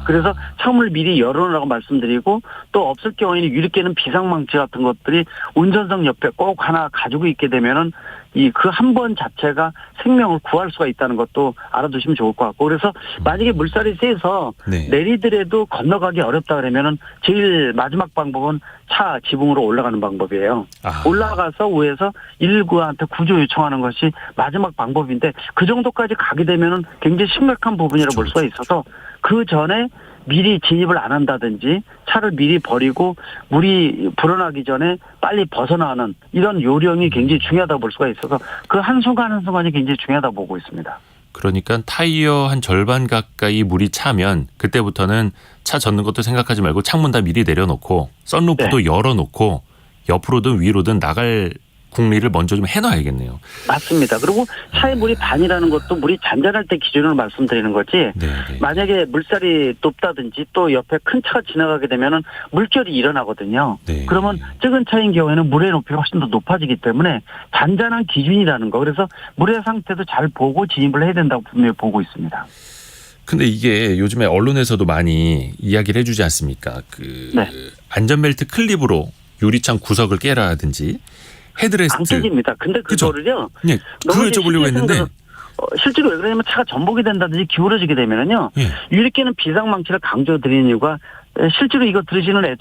그래서 창문을 미리 열어놓으라고 말씀드리고 또 없을 경우에는 유리깨는 비상망치 같은 것들이 운전석 옆에 꼭 하나 가지고 있게 되면은 이 그 한 번 자체가 생명을 구할 수가 있다는 것도 알아두시면 좋을 것 같고 그래서 만약에 물살이 세서 네. 내리더라도 건너가기 어렵다 그러면은 제일 마지막 방법은 차 지붕으로 올라가는 방법이에요. 올라가서 위에서 119한테 구조 요청하는 것이 마지막 방법인데 그 정도까지 가게 되면은 굉장히 심각한 부분이라고 볼 수가 있어서 그 전에 미리 진입을 안 한다든지 차를 미리 버리고 물이 불어나기 전에 빨리 벗어나는 이런 요령이 굉장히 중요하다고 볼 수가 있어서 그 한순간 한순간이 굉장히 중요하다고 보고 있습니다. 그러니까 타이어 한 절반 가까이 물이 차면 그때부터는 차 젓는 것도 생각하지 말고 창문 다 미리 내려놓고 썬루프도 열어놓고 옆으로든 위로든 나갈 국리를 먼저 좀 해놔야겠네요. 맞습니다. 그리고 차의 물이 반이라는 것도 물이 잔잔할 때 기준으로 말씀드리는 거지. 네네. 만약에 물살이 높다든지 또 옆에 큰 차가 지나가게 되면은 물결이 일어나거든요. 네. 그러면 적은 차인 경우에는 물의 높이가 훨씬 더 높아지기 때문에 잔잔한 기준이라는 거. 그래서 물의 상태도 잘 보고 진입을 해야 된다고 분명히 보고 있습니다. 근데 이게 요즘에 언론에서도 많이 이야기를 해주지 않습니까? 네. 안전벨트 클립으로 유리창 구석을 깨라든지 헤드레스트. 안 깨집니다. 근데 그거를요. 네, 그걸 여쭤보려고 했는데. 실제로 왜 그러냐면 차가 전복이 된다든지 기울어지게 되면은요. 예. 유리깨는 비상망치를 강조드리는 이유가 실제로 이거 들으시는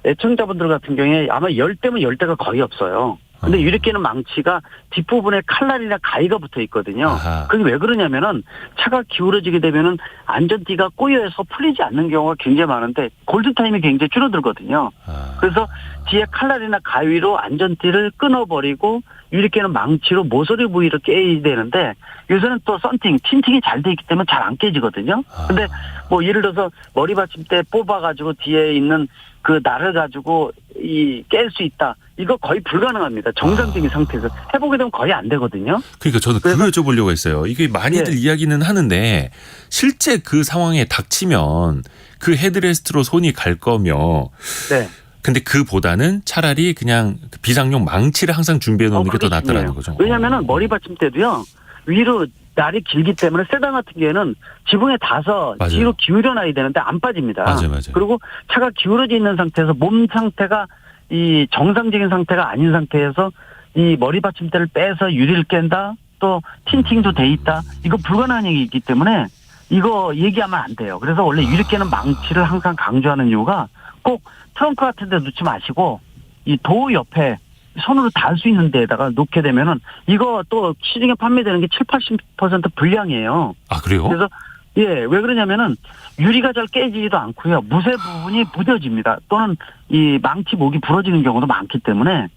애청자분들 같은 경우에 아마 10대면 10대가 거의 없어요. 근데 유리깨는 망치가 뒷부분에 칼날이나 가위가 붙어 있거든요. 그게 왜 그러냐면은 차가 기울어지게 되면은 안전띠가 꼬여서 풀리지 않는 경우가 굉장히 많은데 골든타임이 굉장히 줄어들거든요. 그래서 뒤에 칼날이나 가위로 안전띠를 끊어버리고 유리깨는 망치로 모서리 부위를 깨야 되는데 요새는 또 틴팅이 잘 돼 있기 때문에 잘 안 깨지거든요. 근데 뭐 예를 들어서 머리 받침대 뽑아가지고 뒤에 있는 그 날을 가지고 깰 수 있다. 이거 거의 불가능합니다. 정상적인 상태에서 해보게 되면 거의 안 되거든요. 그러니까 저도 그거 여쭤보려고 했어요. 이게 많이들 이야기는 하는데 실제 그 상황에 닥치면 그 헤드레스트로 손이 갈 거며 네. 근데 그보다는 차라리 그냥 비상용 망치를 항상 준비해 놓는 게 더 낫다라는 거죠. 왜냐하면 머리 받침대도요. 위로 날이 길기 때문에 세단 같은 경우에는 지붕에 닿아서 맞아요. 뒤로 기울여놔야 되는데 안 빠집니다. 맞아요. 그리고 차가 기울어져 있는 상태에서 몸 상태가 이 정상적인 상태가 아닌 상태에서 이 머리 받침대를 빼서 유리를 깬다. 또 틴팅도 돼 있다. 이거 불가능한 얘기이기 때문에 이거 얘기하면 안 돼요. 그래서 원래 유리깨는 망치를 항상 강조하는 이유가 꼭 트렁크 같은 데 놓지 마시고 이 도어 옆에 손으로 닿을 수 있는 데에다가 놓게 되면은 이거 또 시중에 판매되는 게 70-80% 불량이에요. 아, 그래요? 그래서 왜 그러냐면은 유리가 잘 깨지지도 않고요. 무쇠 부분이 무뎌집니다. 또는 이 망치 목이 부러지는 경우도 많기 때문에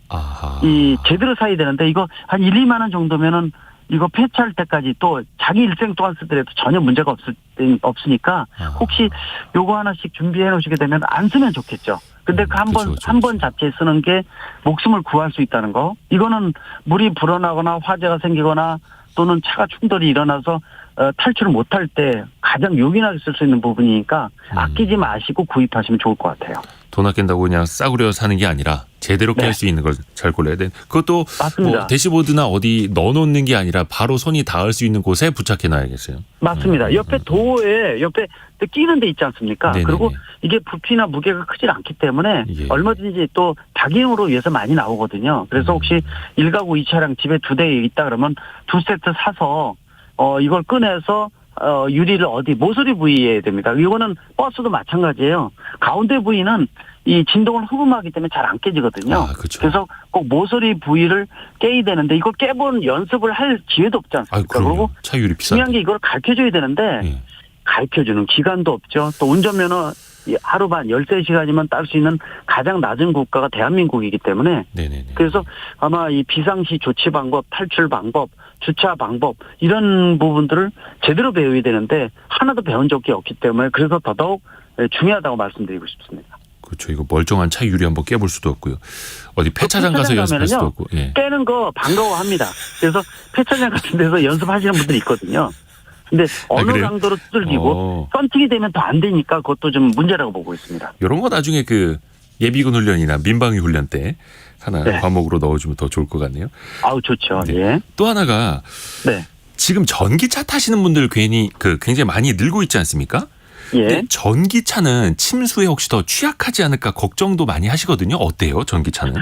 이 제대로 사야 되는데 이거 한 1-2만 원 정도면은 이거 폐차할 때까지 또 자기 일생 동안 쓰더라도 전혀 문제가 없으니까 혹시 요거 하나씩 준비해 놓으시게 되면 안 쓰면 좋겠죠. 근데 그 한 번 자체에 쓰는 게 목숨을 구할 수 있다는 거. 이거는 물이 불어나거나 화재가 생기거나 또는 차가 충돌이 일어나서 탈출을 못할 때 가장 요긴하게 쓸 수 있는 부분이니까 아끼지 마시고 구입하시면 좋을 것 같아요. 돈 아낀다고 그냥 싸구려 사는 게 아니라 제대로 깰 수 있는 걸 잘 골라야 돼. 그것도 뭐 대시보드나 어디 넣어놓는 게 아니라 바로 손이 닿을 수 있는 곳에 부착해놔야겠어요. 맞습니다. 옆에 도어에 옆에 끼는 데 있지 않습니까? 네네네. 그리고 이게 부피나 무게가 크질 않기 때문에 얼마든지 또 다기용으로 위해서 많이 나오거든요. 그래서 혹시 1가구 2차량 집에 2대 있다 그러면 2세트 사서 이걸 꺼내서 유리를 어디 모서리 부위에 해야 됩니다. 이거는 버스도 마찬가지예요. 가운데 부위는 이 진동을 흡음하기 때문에 잘 안 깨지거든요. 그렇죠. 그래서 꼭 모서리 부위를 깨야 되는데 이걸 깨본 연습을 할 기회도 없지 않습니까? 그리고 차 유리 비싼데. 중요한 게 이걸 가르쳐줘야 되는데 가르쳐주는 기간도 없죠. 또 운전면허 이 하루 반 13시간이면 딸 수 있는 가장 낮은 국가가 대한민국이기 때문에 네네네. 그래서 아마 이 비상시 조치 방법, 탈출 방법, 주차 방법 이런 부분들을 제대로 배워야 되는데 하나도 배운 적이 없기 때문에 그래서 더더욱 중요하다고 말씀드리고 싶습니다. 그렇죠. 이거 멀쩡한 차 유리 한번 깨볼 수도 없고요. 어디 폐차장 가서 연습할 수도 없고. 예. 깨는 거 반가워합니다. 그래서 폐차장 같은 데서 연습하시는 분들이 있거든요. 근데 어느 그래요? 강도로 두들기고 썬팅이 되면 더 안 되니까 그것도 좀 문제라고 보고 있습니다. 이런 거 나중에 그 예비군 훈련이나 민방위 훈련 때 하나 네. 과목으로 넣어주면 더 좋을 것 같네요. 아우 좋죠. 네. 예. 또 하나가 네. 지금 전기차 타시는 분들 괜히 굉장히 많이 늘고 있지 않습니까? 예. 근데 전기차는 침수에 혹시 더 취약하지 않을까 걱정도 많이 하시거든요. 어때요, 전기차는?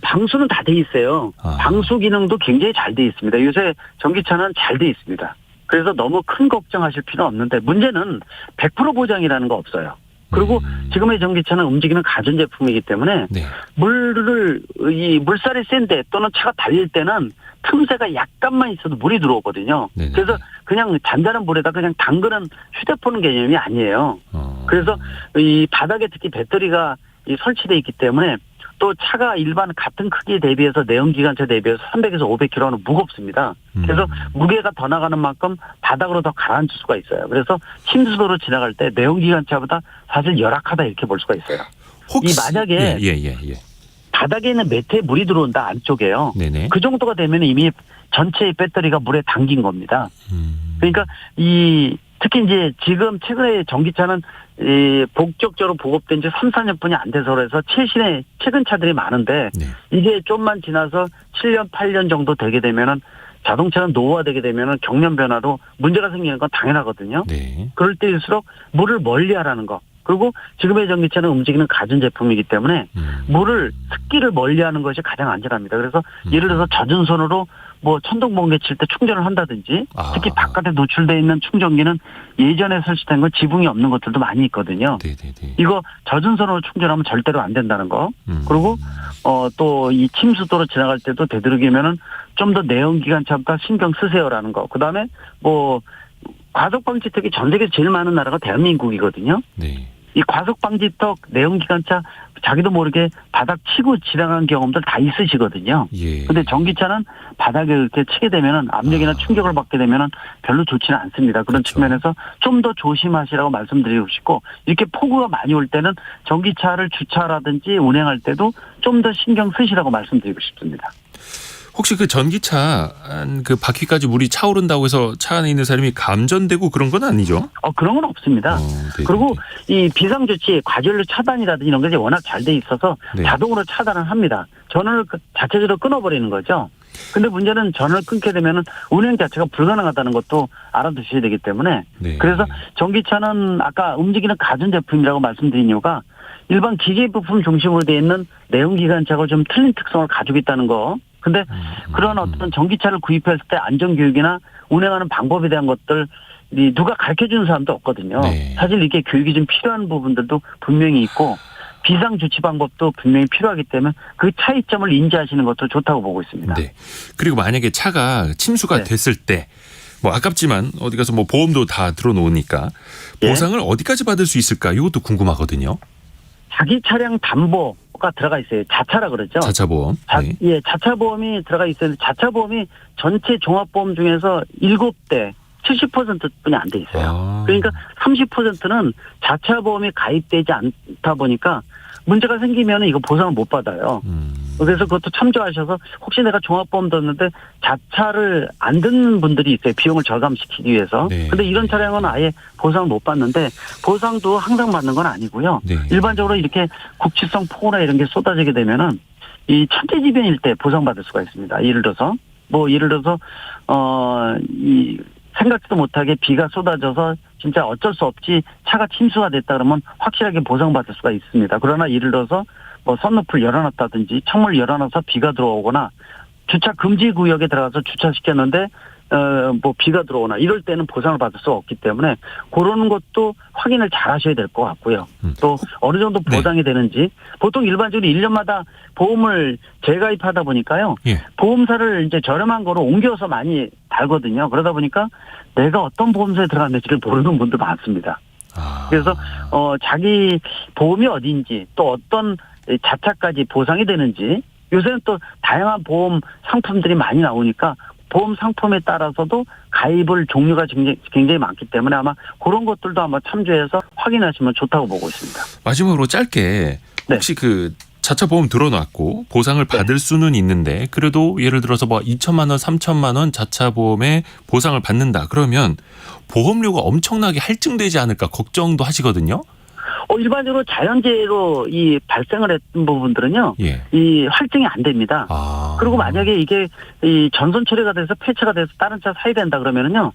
방수는 다 돼 있어요. 아. 방수 기능도 굉장히 잘 돼 있습니다. 요새 전기차는 잘 돼 있습니다. 그래서 너무 큰 걱정하실 필요는 없는데 문제는 100% 보장이라는 거 없어요. 그리고 지금의 전기차는 움직이는 가전제품이기 때문에 네. 물살이 센데 또는 차가 달릴 때는 틈새가 약간만 있어도 물이 들어오거든요. 네네. 그래서 그냥 잔잔한 물에다 그냥 담그는 휴대폰 개념이 아니에요. 그래서 이 바닥에 특히 배터리가 설치되어 있기 때문에 또 차가 일반 같은 크기에 대비해서 내연기관차 대비해서 300에서 500kg는 무겁습니다. 그래서 무게가 더 나가는 만큼 바닥으로 더 가라앉을 수가 있어요. 그래서 침수도로 지나갈 때 내연기관차보다 사실 열악하다 이렇게 볼 수가 있어요. 혹시 만약에 예. 바닥에 있는 매트에 물이 들어온다 안쪽에요. 네네. 그 정도가 되면 이미 전체의 배터리가 물에 담긴 겁니다. 그러니까 특히 이제 지금 최근에 전기차는 본격적으로 보급된 지 3, 4년뿐이 안 돼서 그래서 최근 차들이 많은데 네. 이게 좀만 지나서 7년, 8년 정도 되게 되면은 자동차는 노후화되게 되면은 경련 변화로 문제가 생기는 건 당연하거든요. 네. 그럴 때일수록 물을 멀리하라는 거. 그리고 지금의 전기차는 움직이는 가전제품이기 때문에 물을 습기를 멀리하는 것이 가장 안전합니다. 그래서 예를 들어서 젖은 손으로 뭐 천둥 번개 칠 때 충전을 한다든지 특히 바깥에 노출되어 있는 충전기는 예전에 설치된 건 지붕이 없는 것들도 많이 있거든요. 네네네. 이거 젖은 손으로 충전하면 절대로 안 된다는 거. 그리고 또 이 침수도로 지나갈 때도 되도록이면은 좀 더 내연기관차보다 신경 쓰세요라는 거. 그다음에 뭐 과속방지턱이 전 세계에서 제일 많은 나라가 대한민국이거든요. 네. 이 과속방지턱 내연기관차 자기도 모르게 바닥 치고 지나간 경험들 다 있으시거든요. 예. 근데 전기차는 바닥에 이렇게 치게 되면은 압력이나 충격을 받게 되면은 별로 좋지는 않습니다. 그런 그렇죠. 측면에서 좀 더 조심하시라고 말씀드리고 싶고 이렇게 폭우가 많이 올 때는 전기차를 주차라든지 운행할 때도 좀 더 신경 쓰시라고 말씀드리고 싶습니다. 혹시 그 전기차 그 바퀴까지 물이 차오른다고 해서 차 안에 있는 사람이 감전되고 그런 건 아니죠? 그런 건 없습니다. 네네네. 그리고 이 비상조치 과전류 차단이라든지 이런 것이 워낙 잘 돼 있어서 네. 자동으로 차단을 합니다. 전원을 자체적으로 끊어버리는 거죠. 근데 문제는 전원을 끊게 되면은 운행 자체가 불가능하다는 것도 알아두셔야 되기 때문에 네. 그래서 전기차는 아까 움직이는 가전제품이라고 말씀드린 이유가 일반 기계 부품 중심으로 되어 있는 내연기관차가 좀 틀린 특성을 가지고 있다는 거. 근데 그런 어떤 전기차를 구입했을 때 안전교육이나 운행하는 방법에 대한 것들 누가 가르쳐주는 사람도 없거든요. 네. 사실 이게 교육이 좀 필요한 부분들도 분명히 있고 비상조치 방법도 분명히 필요하기 때문에 그 차이점을 인지하시는 것도 좋다고 보고 있습니다. 네. 그리고 만약에 차가 침수가 네. 됐을 때 뭐 아깝지만 어디 가서 뭐 보험도 다 들어놓으니까 예. 보상을 어디까지 받을 수 있을까? 이것도 궁금하거든요. 자기 차량 담보가 들어가 있어요. 자차라 그러죠. 자차 보험. 네. 예, 자차 보험이 들어가 있어요. 자차 보험이 전체 종합보험 중에서 7대 70%뿐이 안 돼 있어요. 그러니까 30%는 자차 보험이 가입되지 않다 보니까 문제가 생기면 이거 보상을 못 받아요. 그래서 그것도 참조하셔서 혹시 내가 종합보험 뒀는데 자차를 안 듣는 분들이 있어요. 비용을 절감시키기 위해서. 네. 근데 이런 차량은 아예 보상을 못 받는데 보상도 항상 받는 건 아니고요. 네. 일반적으로 이렇게 국지성 폭우나 이런 게 쏟아지게 되면은 이 천재지변일 때 보상받을 수가 있습니다. 예를 들어서 이 생각지도 못하게 비가 쏟아져서 진짜 어쩔 수 없이 차가 침수가 됐다 그러면 확실하게 보상받을 수가 있습니다. 그러나 예를 들어서 뭐 선루프를 열어놨다든지 창문을 열어놔서 비가 들어오거나 주차 금지 구역에 들어가서 주차시켰는데 뭐 비가 들어오나 이럴 때는 보상을 받을 수가 없기 때문에 그런 것도 확인을 잘 하셔야 될 것 같고요. 또 어느 정도 보상이 되는지 보통 일반적으로 1년마다 보험을 재가입하다 보니까요. 예. 보험사를 이제 저렴한 거로 옮겨서 많이 달거든요. 그러다 보니까 내가 어떤 보험사에 들어갔는지를 모르는 분도 많습니다. 그래서 자기 보험이 어딘지 또 어떤 자차까지 보상이 되는지 요새는 또 다양한 보험 상품들이 많이 나오니까 보험 상품에 따라서도 가입을 종류가 굉장히 많기 때문에 아마 그런 것들도 아마 참조해서 확인하시면 좋다고 보고 있습니다. 마지막으로 짧게 혹시 그 자차 보험 들어놨고 보상을 받을 수는 있는데 그래도 예를 들어서 뭐 2천만 원, 3천만 원 자차 보험에 보상을 받는다. 그러면 보험료가 엄청나게 할증되지 않을까 걱정도 하시거든요. 일반적으로 자연재해로 이 발생을 했던 부분들은요, 이 할증이 안 됩니다. 그리고 만약에 이게 이 전손 처리가 돼서 폐차가 돼서 다른 차 사야 된다 그러면은요,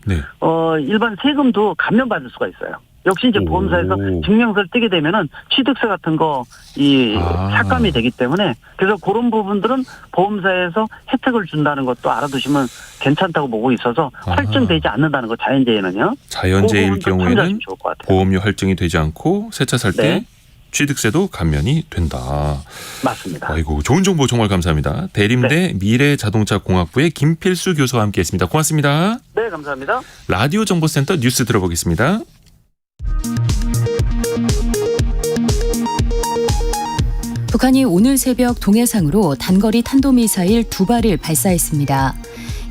일반 세금도 감면받을 수가 있어요. 역시 이제 보험사에서 증명서를 떼게 되면은 취득세 같은 거 삭감이 되기 때문에 그래서 그런 부분들은 보험사에서 혜택을 준다는 것도 알아두시면 괜찮다고 보고 있어서 할증되지 않는다는 거 자연재해는요. 자연재해일 경우에는 보험료 할증이 되지 않고 새 차 살 때 취득세도 감면이 된다. 맞습니다. 아이고 좋은 정보 정말 감사합니다. 대림대 미래자동차공학부의 김필수 교수와 함께했습니다. 고맙습니다. 네, 감사합니다. 라디오 정보센터 뉴스 들어보겠습니다. 북한이 오늘 새벽 동해상으로 단거리 탄도미사일 2발을 발사했습니다.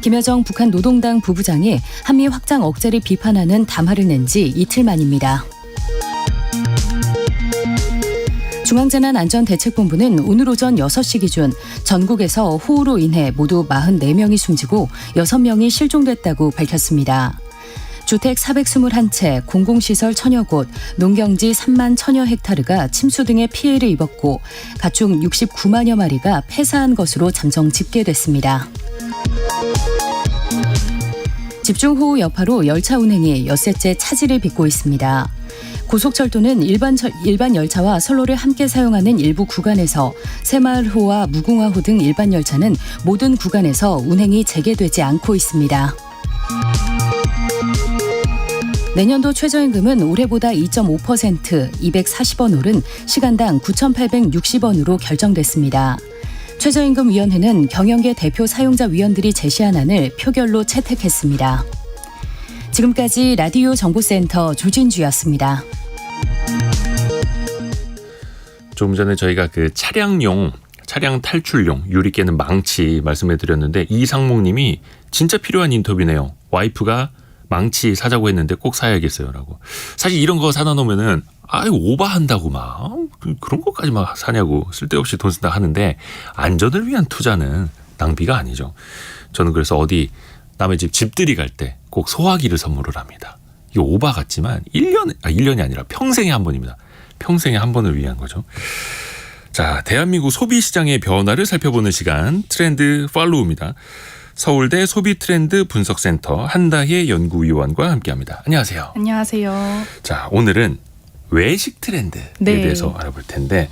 김여정 북한 노동당 부부장이 한미 확장 억제를 비판하는 담화를 낸 지 이틀 만입니다. 중앙재난안전대책본부는 오늘 오전 6시 기준 전국에서 호우로 인해 모두 44명이 숨지고 6명이 실종됐다고 밝혔습니다. 주택 421채, 공공시설 1000여 곳, 농경지 3만 1000여 헥타르가 침수 등의 피해를 입었고 가축 69만여 마리가 폐사한 것으로 잠정 집계됐습니다. 집중호우 여파로 열차 운행이 엿새째 차질을 빚고 있습니다. 고속철도는 일반 열차와 선로를 함께 사용하는 일부 구간에서 새마을호와 무궁화호 등 일반 열차는 모든 구간에서 운행이 재개되지 않고 있습니다. 내년도 최저임금은 올해보다 2.5% 240원 오른 시간당 9,860원으로 결정됐습니다. 최저임금위원회는 경영계 대표 사용자 위원들이 제시한 안을 표결로 채택했습니다. 지금까지 라디오 정보센터 조진주였습니다. 좀 전에 저희가 그 차량 탈출용 유리 깨는 망치 말씀해 드렸는데 이상목님이 진짜 필요한 인터뷰네요. 와이프가 망치 사자고 했는데 꼭 사야겠어요 라고. 사실 이런 거 사다 놓으면은 오바한다고 막 그런 것까지 막 사냐고 쓸데없이 돈 쓴다 하는데 안전을 위한 투자는 낭비가 아니죠. 저는 그래서 어디 남의 집들이 갈 때 꼭 소화기를 선물을 합니다. 이게 오바 같지만 1년이 아니라 평생에 한 번입니다. 평생에 한 번을 위한 거죠. 자, 대한민국 소비시장의 변화를 살펴보는 시간 트렌드 팔로우입니다. 서울대 소비트렌드 분석센터 한다혜 연구위원과 함께합니다. 안녕하세요. 안녕하세요. 자, 오늘은 외식 트렌드에 대해서 알아볼 텐데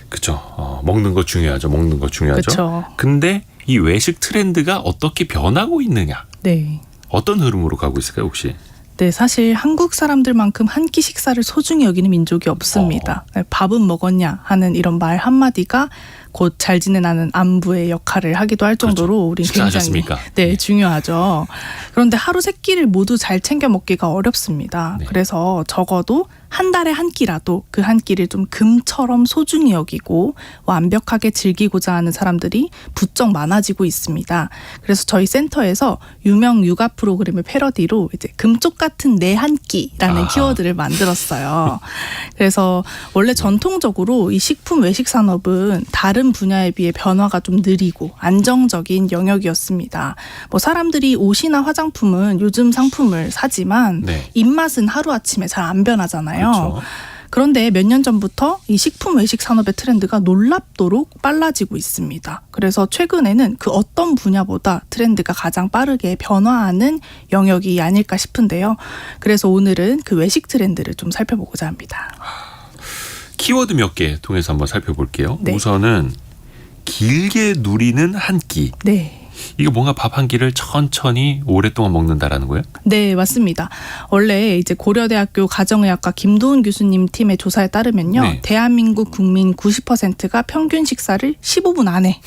그렇죠. 먹는 거 중요하죠. 먹는 거 중요하죠. 그쵸. 근데 이 외식 트렌드가 어떻게 변하고 있느냐. 네. 어떤 흐름으로 가고 있을까요, 혹시? 네, 사실 한국 사람들만큼 한 끼 식사를 소중히 여기는 민족이 없습니다. 네, 밥은 먹었냐 하는 이런 말 한마디가 곧 잘 지내라는 안부의 역할을 하기도 할 정도로 우린 굉장히 중요하죠. 그런데 하루 세 끼를 모두 잘 챙겨 먹기가 어렵습니다. 그래서 적어도 한 달에 한 끼라도 그 한 끼를 좀 금처럼 소중히 여기고 완벽하게 즐기고자 하는 사람들이 부쩍 많아지고 있습니다. 그래서 저희 센터에서 유명 육아 프로그램의 패러디로 이제 금쪽 같은 내 한 끼라는 키워드를 만들었어요. 그래서 원래 전통적으로 이 식품 외식 산업은 다른 분야에 비해 변화가 좀 느리고 안정적인 영역이었습니다. 뭐 사람들이 옷이나 화장품은 요즘 상품을 사지만 입맛은 하루아침에 잘 안 변하잖아요. 그렇죠. 그런데 몇 년 전부터 이 식품 외식 산업의 트렌드가 놀랍도록 빨라지고 있습니다. 그래서 최근에는 그 어떤 분야보다 트렌드가 가장 빠르게 변화하는 영역이 아닐까 싶은데요. 그래서 오늘은 그 외식 트렌드를 좀 살펴보고자 합니다. 키워드 몇 개 통해서 한번 살펴볼게요. 우선은 길게 누리는 한 끼. 네. 이거 뭔가 밥 한 끼를 천천히 오랫동안 먹는다라는 거예요? 네, 맞습니다. 원래 이제 고려대학교 가정의학과 김도훈 교수님 팀의 조사에 따르면요. 네. 대한민국 국민 90%가 평균 식사를 15분 안에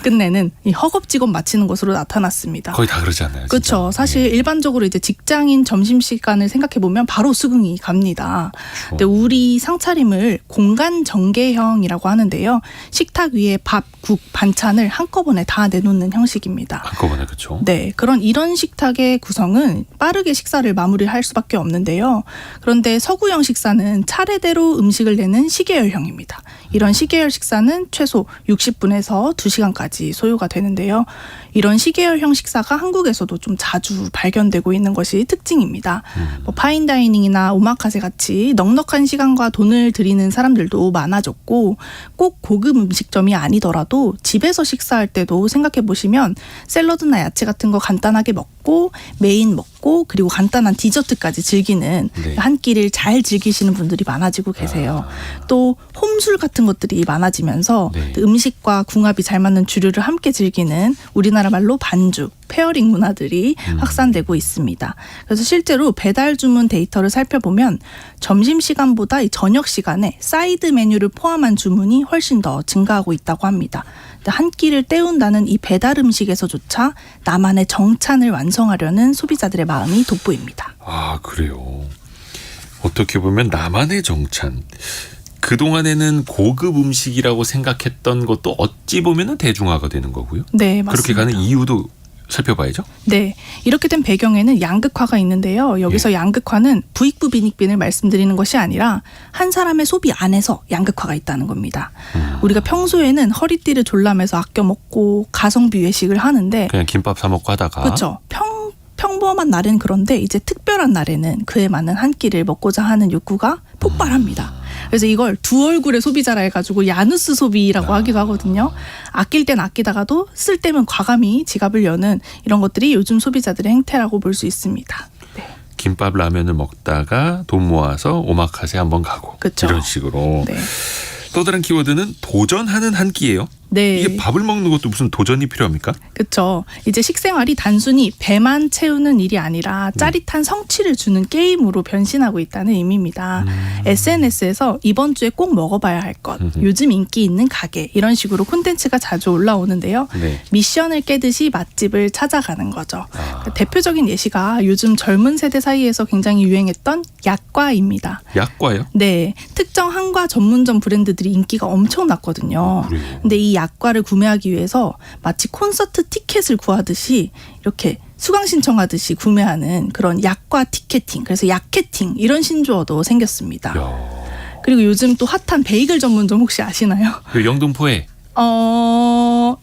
끝내는 이 허겁지겁 마치는 것으로 나타났습니다. 거의 다 그러지 않나요? 그렇죠. 사실 일반적으로 이제 직장인 점심시간을 생각해보면 바로 수긍이 갑니다. 근데 우리 상차림을 공간 전개형이라고 하는데요. 식탁 위에 밥, 국, 반찬을 한꺼번에 다 내놓는 형식입니다. 한꺼번에 그렇죠. 네, 이런 식탁의 구성은 빠르게 식사를 마무리할 수밖에 없는데요. 그런데 서구형 식사는 차례대로 음식을 내는 시계열형입니다. 이런 시계열 식사는 최소 60분에서 2시간까지 소요가 되는데요. 이런 시계열형 식사가 한국에서도 좀 자주 발견되고 있는 것이 특징입니다. 뭐 파인다이닝이나 오마카세 같이 넉넉한 시간과 돈을 들이는 사람들도 많아졌고 꼭 고급 음식점이 아니더라도 집에서 식사할 때도 생각해 보시면 샐러드나 야채 같은 거 간단하게 먹고 메인 먹고 그리고 간단한 디저트까지 즐기는 네. 한 끼를 잘 즐기시는 분들이 많아지고 계세요. 또 홈술 같은 것들이 많아지면서 네. 음식과 궁합이 잘 맞는 주류를 함께 즐기는 우리나라 말로 반주, 페어링 문화들이 확산되고 있습니다. 그래서 실제로 배달 주문 데이터를 살펴보면 점심시간보다 이 저녁 시간에 사이드 메뉴를 포함한 주문이 훨씬 더 증가하고 있다고 합니다. 한 끼를 때운다는 이 배달 음식에서조차 나만의 정찬을 완성하려는 소비자들의 마음이 돋보입니다. 아, 그래요. 어떻게 보면 나만의 정찬. 그동안에는 고급 음식이라고 생각했던 것도 어찌 보면 대중화가 되는 거고요. 네, 맞습니다. 그렇게 가는 이유도 살펴봐야죠. 네. 이렇게 된 배경에는 양극화가 있는데요. 여기서 양극화는 부익부 빈익빈을 말씀드리는 것이 아니라 한 사람의 소비 안에서 양극화가 있다는 겁니다. 우리가 평소에는 허리띠를 졸라매서 아껴 먹고 가성비 외식을 하는데 그냥 김밥 사 먹고 하다가 그렇죠. 평범한 날엔 그런데 이제 특별한 날에는 그에 맞는 한 끼를 먹고자 하는 욕구가 폭발합니다. 그래서 이걸 두 얼굴의 소비자라 해가지고 야누스 소비라고 하기도 하거든요. 아낄 땐 아끼다가도 쓸 때면 과감히 지갑을 여는 이런 것들이 요즘 소비자들의 행태라고 볼 수 있습니다. 네. 김밥 라면을 먹다가 돈 모아서 오마카세 한번 가고 그쵸. 이런 식으로. 네. 또 다른 키워드는 도전하는 한 끼예요. 네. 이게 밥을 먹는 것도 무슨 도전이 필요합니까? 그렇죠. 이제 식생활이 단순히 배만 채우는 일이 아니라 짜릿한 성취를 주는 게임으로 변신하고 있다는 의미입니다. SNS에서 이번 주에 꼭 먹어봐야 할 것, 요즘 인기 있는 가게 이런 식으로 콘텐츠가 자주 올라오는데요. 네. 미션을 깨듯이 맛집을 찾아가는 거죠. 그러니까 대표적인 예시가 요즘 젊은 세대 사이에서 굉장히 유행했던 약과입니다. 약과요? 네, 특정 한과 전문점 브랜드들이 인기가 엄청났거든요. 그래요? 근데 이 약과를 구매하기 위해서 마치 콘서트 티켓을 구하듯이 이렇게 수강 신청하듯이 구매하는 그런 약과 티켓팅, 그래서 약캐팅 이런 신조어도 생겼습니다. 그리고 요즘 또 핫한 베이글 전문점 혹시 아시나요? 그 영등포에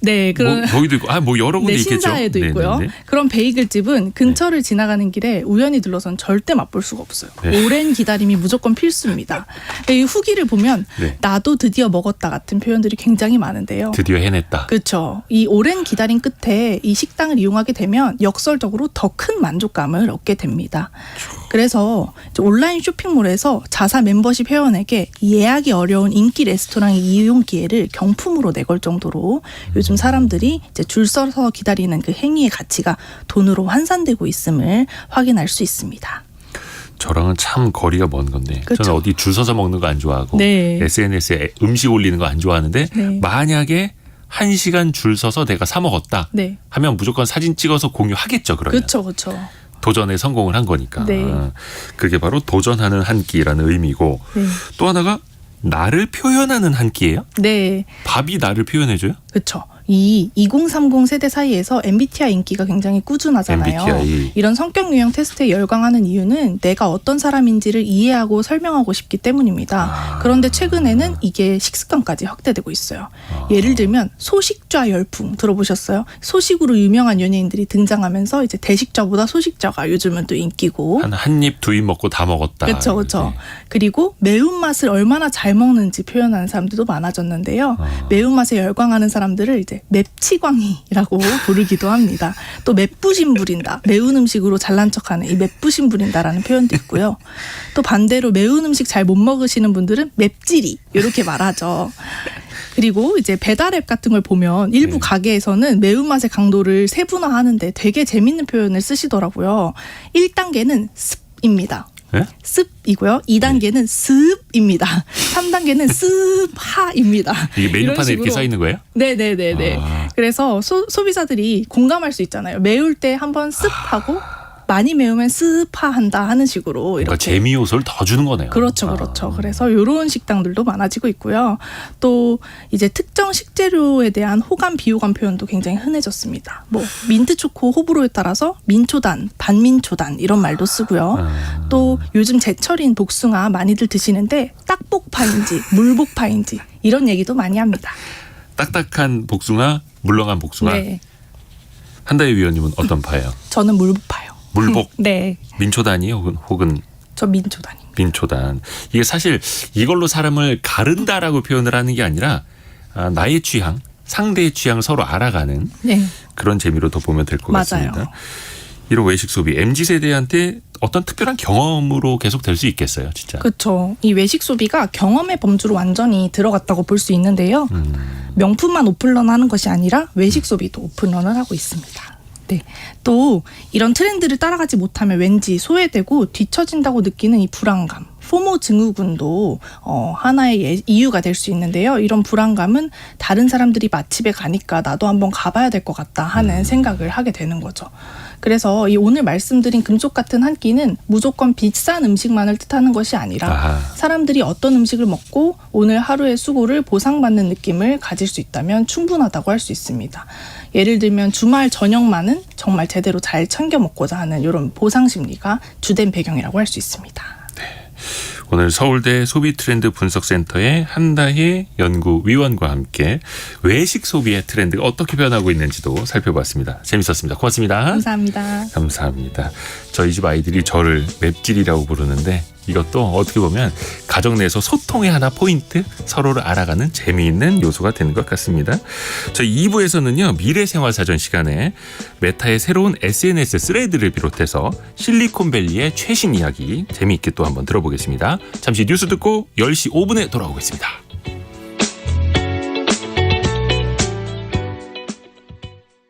네, 그런 거기도 있고 뭐 여러 군데 네, 있겠죠. 신사에도 있고요. 네네네. 그런 베이글집은 근처를 지나가는 길에 우연히 들러선 절대 맛볼 수가 없어요. 네. 오랜 기다림이 무조건 필수입니다. 이 후기를 보면 네. 나도 드디어 먹었다 같은 표현들이 굉장히 많은데요. 드디어 해냈다. 그렇죠. 이 오랜 기다림 끝에 이 식당을 이용하게 되면 역설적으로 더 큰 만족감을 얻게 됩니다. 그래서 온라인 쇼핑몰에서 자사 멤버십 회원에게 예약이 어려운 인기 레스토랑의 이용 기회를 경품으로 내걸 정도로 요즘 사람들이 이제 줄 서서 기다리는 그 행위의 가치가 돈으로 환산되고 있음을 확인할 수 있습니다. 저랑은 참 거리가 먼 건데 그쵸. 저는 어디 줄 서서 먹는 거 안 좋아하고 네. SNS에 음식 올리는 거 안 좋아하는데 네. 만약에 1시간 줄 서서 내가 사 먹었다 네. 하면 무조건 사진 찍어서 공유하겠죠. 그러면. 그렇죠. 그렇죠. 도전에 성공을 한 거니까. 네. 그게 바로 도전하는 한 끼라는 의미고 네. 또 하나가 나를 표현하는 한 끼예요? 네. 밥이 나를 표현해줘요? 그렇죠. 이 2030 세대 사이에서 MBTI 인기가 굉장히 꾸준하잖아요. MBTI. 이런 성격 유형 테스트에 열광하는 이유는 내가 어떤 사람인지를 이해하고 설명하고 싶기 때문입니다. 그런데 최근에는 이게 식습관까지 확대되고 있어요. 예를 들면 소식좌 열풍 들어보셨어요? 소식으로 유명한 연예인들이 등장하면서 이제 대식좌보다 소식좌가 요즘은 또 인기고. 한 입, 두 입 먹고 다 먹었다. 그렇죠, 그렇죠. 그리고 매운맛을 얼마나 잘 먹는지 표현하는 사람들도 많아졌는데요. 매운맛에 열광하는 사람들을 이제 맵치광이라고 부르기도 합니다. 또 맵부심 부린다. 매운 음식으로 잘난 척하는 이 맵부심 부린다라는 표현도 있고요. 또 반대로 매운 음식 잘 못 먹으시는 분들은 맵찔이 이렇게 말하죠. 그리고 이제 배달앱 같은 걸 보면 일부 네. 가게에서는 매운맛의 강도를 세분화하는데 되게 재밌는 표현을 쓰시더라고요. 1단계는 습입니다. 네? 습이고요. 2단계는 습입니다. 3단계는 습하입니다. 이게 이런 메뉴판에 이렇게 식으로. 써 있는 거예요? 네네네네. 아. 그래서 소비자들이 공감할 수 있잖아요. 매울 때 한번 습하고 많이 매우면 습하한다 하는 식으로 그러니까 이렇게. 재미 요소를 더 주는 거네요. 그렇죠, 그렇죠. 그래서 이런 식당들도 많아지고 있고요. 또 이제 특정 식재료에 대한 호감, 비호감 표현도 굉장히 흔해졌습니다. 뭐 민트 초코 호불호에 따라서 민초단, 반민초단 이런 말도 쓰고요. 또 요즘 제철인 복숭아 많이들 드시는데 딱복파인지 물복파인지 이런 얘기도 많이 합니다. 딱딱한 복숭아, 물렁한 복숭아. 네, 한다혜 위원님은 어떤 파예요? 저는 물복파요. 물복, 네, 민초단이 혹은 저 민초단입니다. 민초단. 이게 사실 이걸로 사람을 가른다라고 표현을 하는 게 아니라 나의 취향, 상대의 취향을 서로 알아가는 네, 그런 재미로 더 보면 될 것 맞아요. 같습니다. 이런 외식 소비 MZ세대한테 어떤 특별한 경험으로 계속 될 수 있겠어요, 진짜. 그렇죠. 이 외식 소비가 경험의 범주로 완전히 들어갔다고 볼 수 있는데요. 명품만 오픈런하는 것이 아니라 외식 소비도 오픈런을 하고 있습니다. 네. 또 이런 트렌드를 따라가지 못하면 왠지 소외되고 뒤처진다고 느끼는 이 불안감, 포모 증후군도 하나의 이유가 될 수 있는데요. 이런 불안감은 다른 사람들이 맛집에 가니까 나도 한번 가봐야 될 것 같다 하는 생각을 하게 되는 거죠. 그래서 이 오늘 말씀드린 금쪽 같은 한 끼는 무조건 비싼 음식만을 뜻하는 것이 아니라 아하. 사람들이 어떤 음식을 먹고 오늘 하루의 수고를 보상받는 느낌을 가질 수 있다면 충분하다고 할 수 있습니다. 예를 들면 주말 저녁만은 정말 제대로 잘 챙겨 먹고자 하는 이런 보상 심리가 주된 배경이라고 할 수 있습니다. 오늘 서울대 소비트렌드 분석센터의 한다혜 연구위원과 함께 외식 소비의 트렌드가 어떻게 변하고 있는지도 살펴봤습니다. 재밌었습니다. 고맙습니다. 감사합니다. 감사합니다. 저희 집 아이들이 저를 맵찔이라고 부르는데 이것도 어떻게 보면 가정 내에서 소통의 하나 포인트, 서로를 알아가는 재미있는 요소가 되는 것 같습니다. 저희 2부에서는요. 미래생활사전 시간에 메타의 새로운 SNS 스레드를 비롯해서 실리콘밸리의 최신 이야기 재미있게 또 한번 들어보겠습니다. 잠시 뉴스 듣고 10시 5분에 돌아오겠습니다.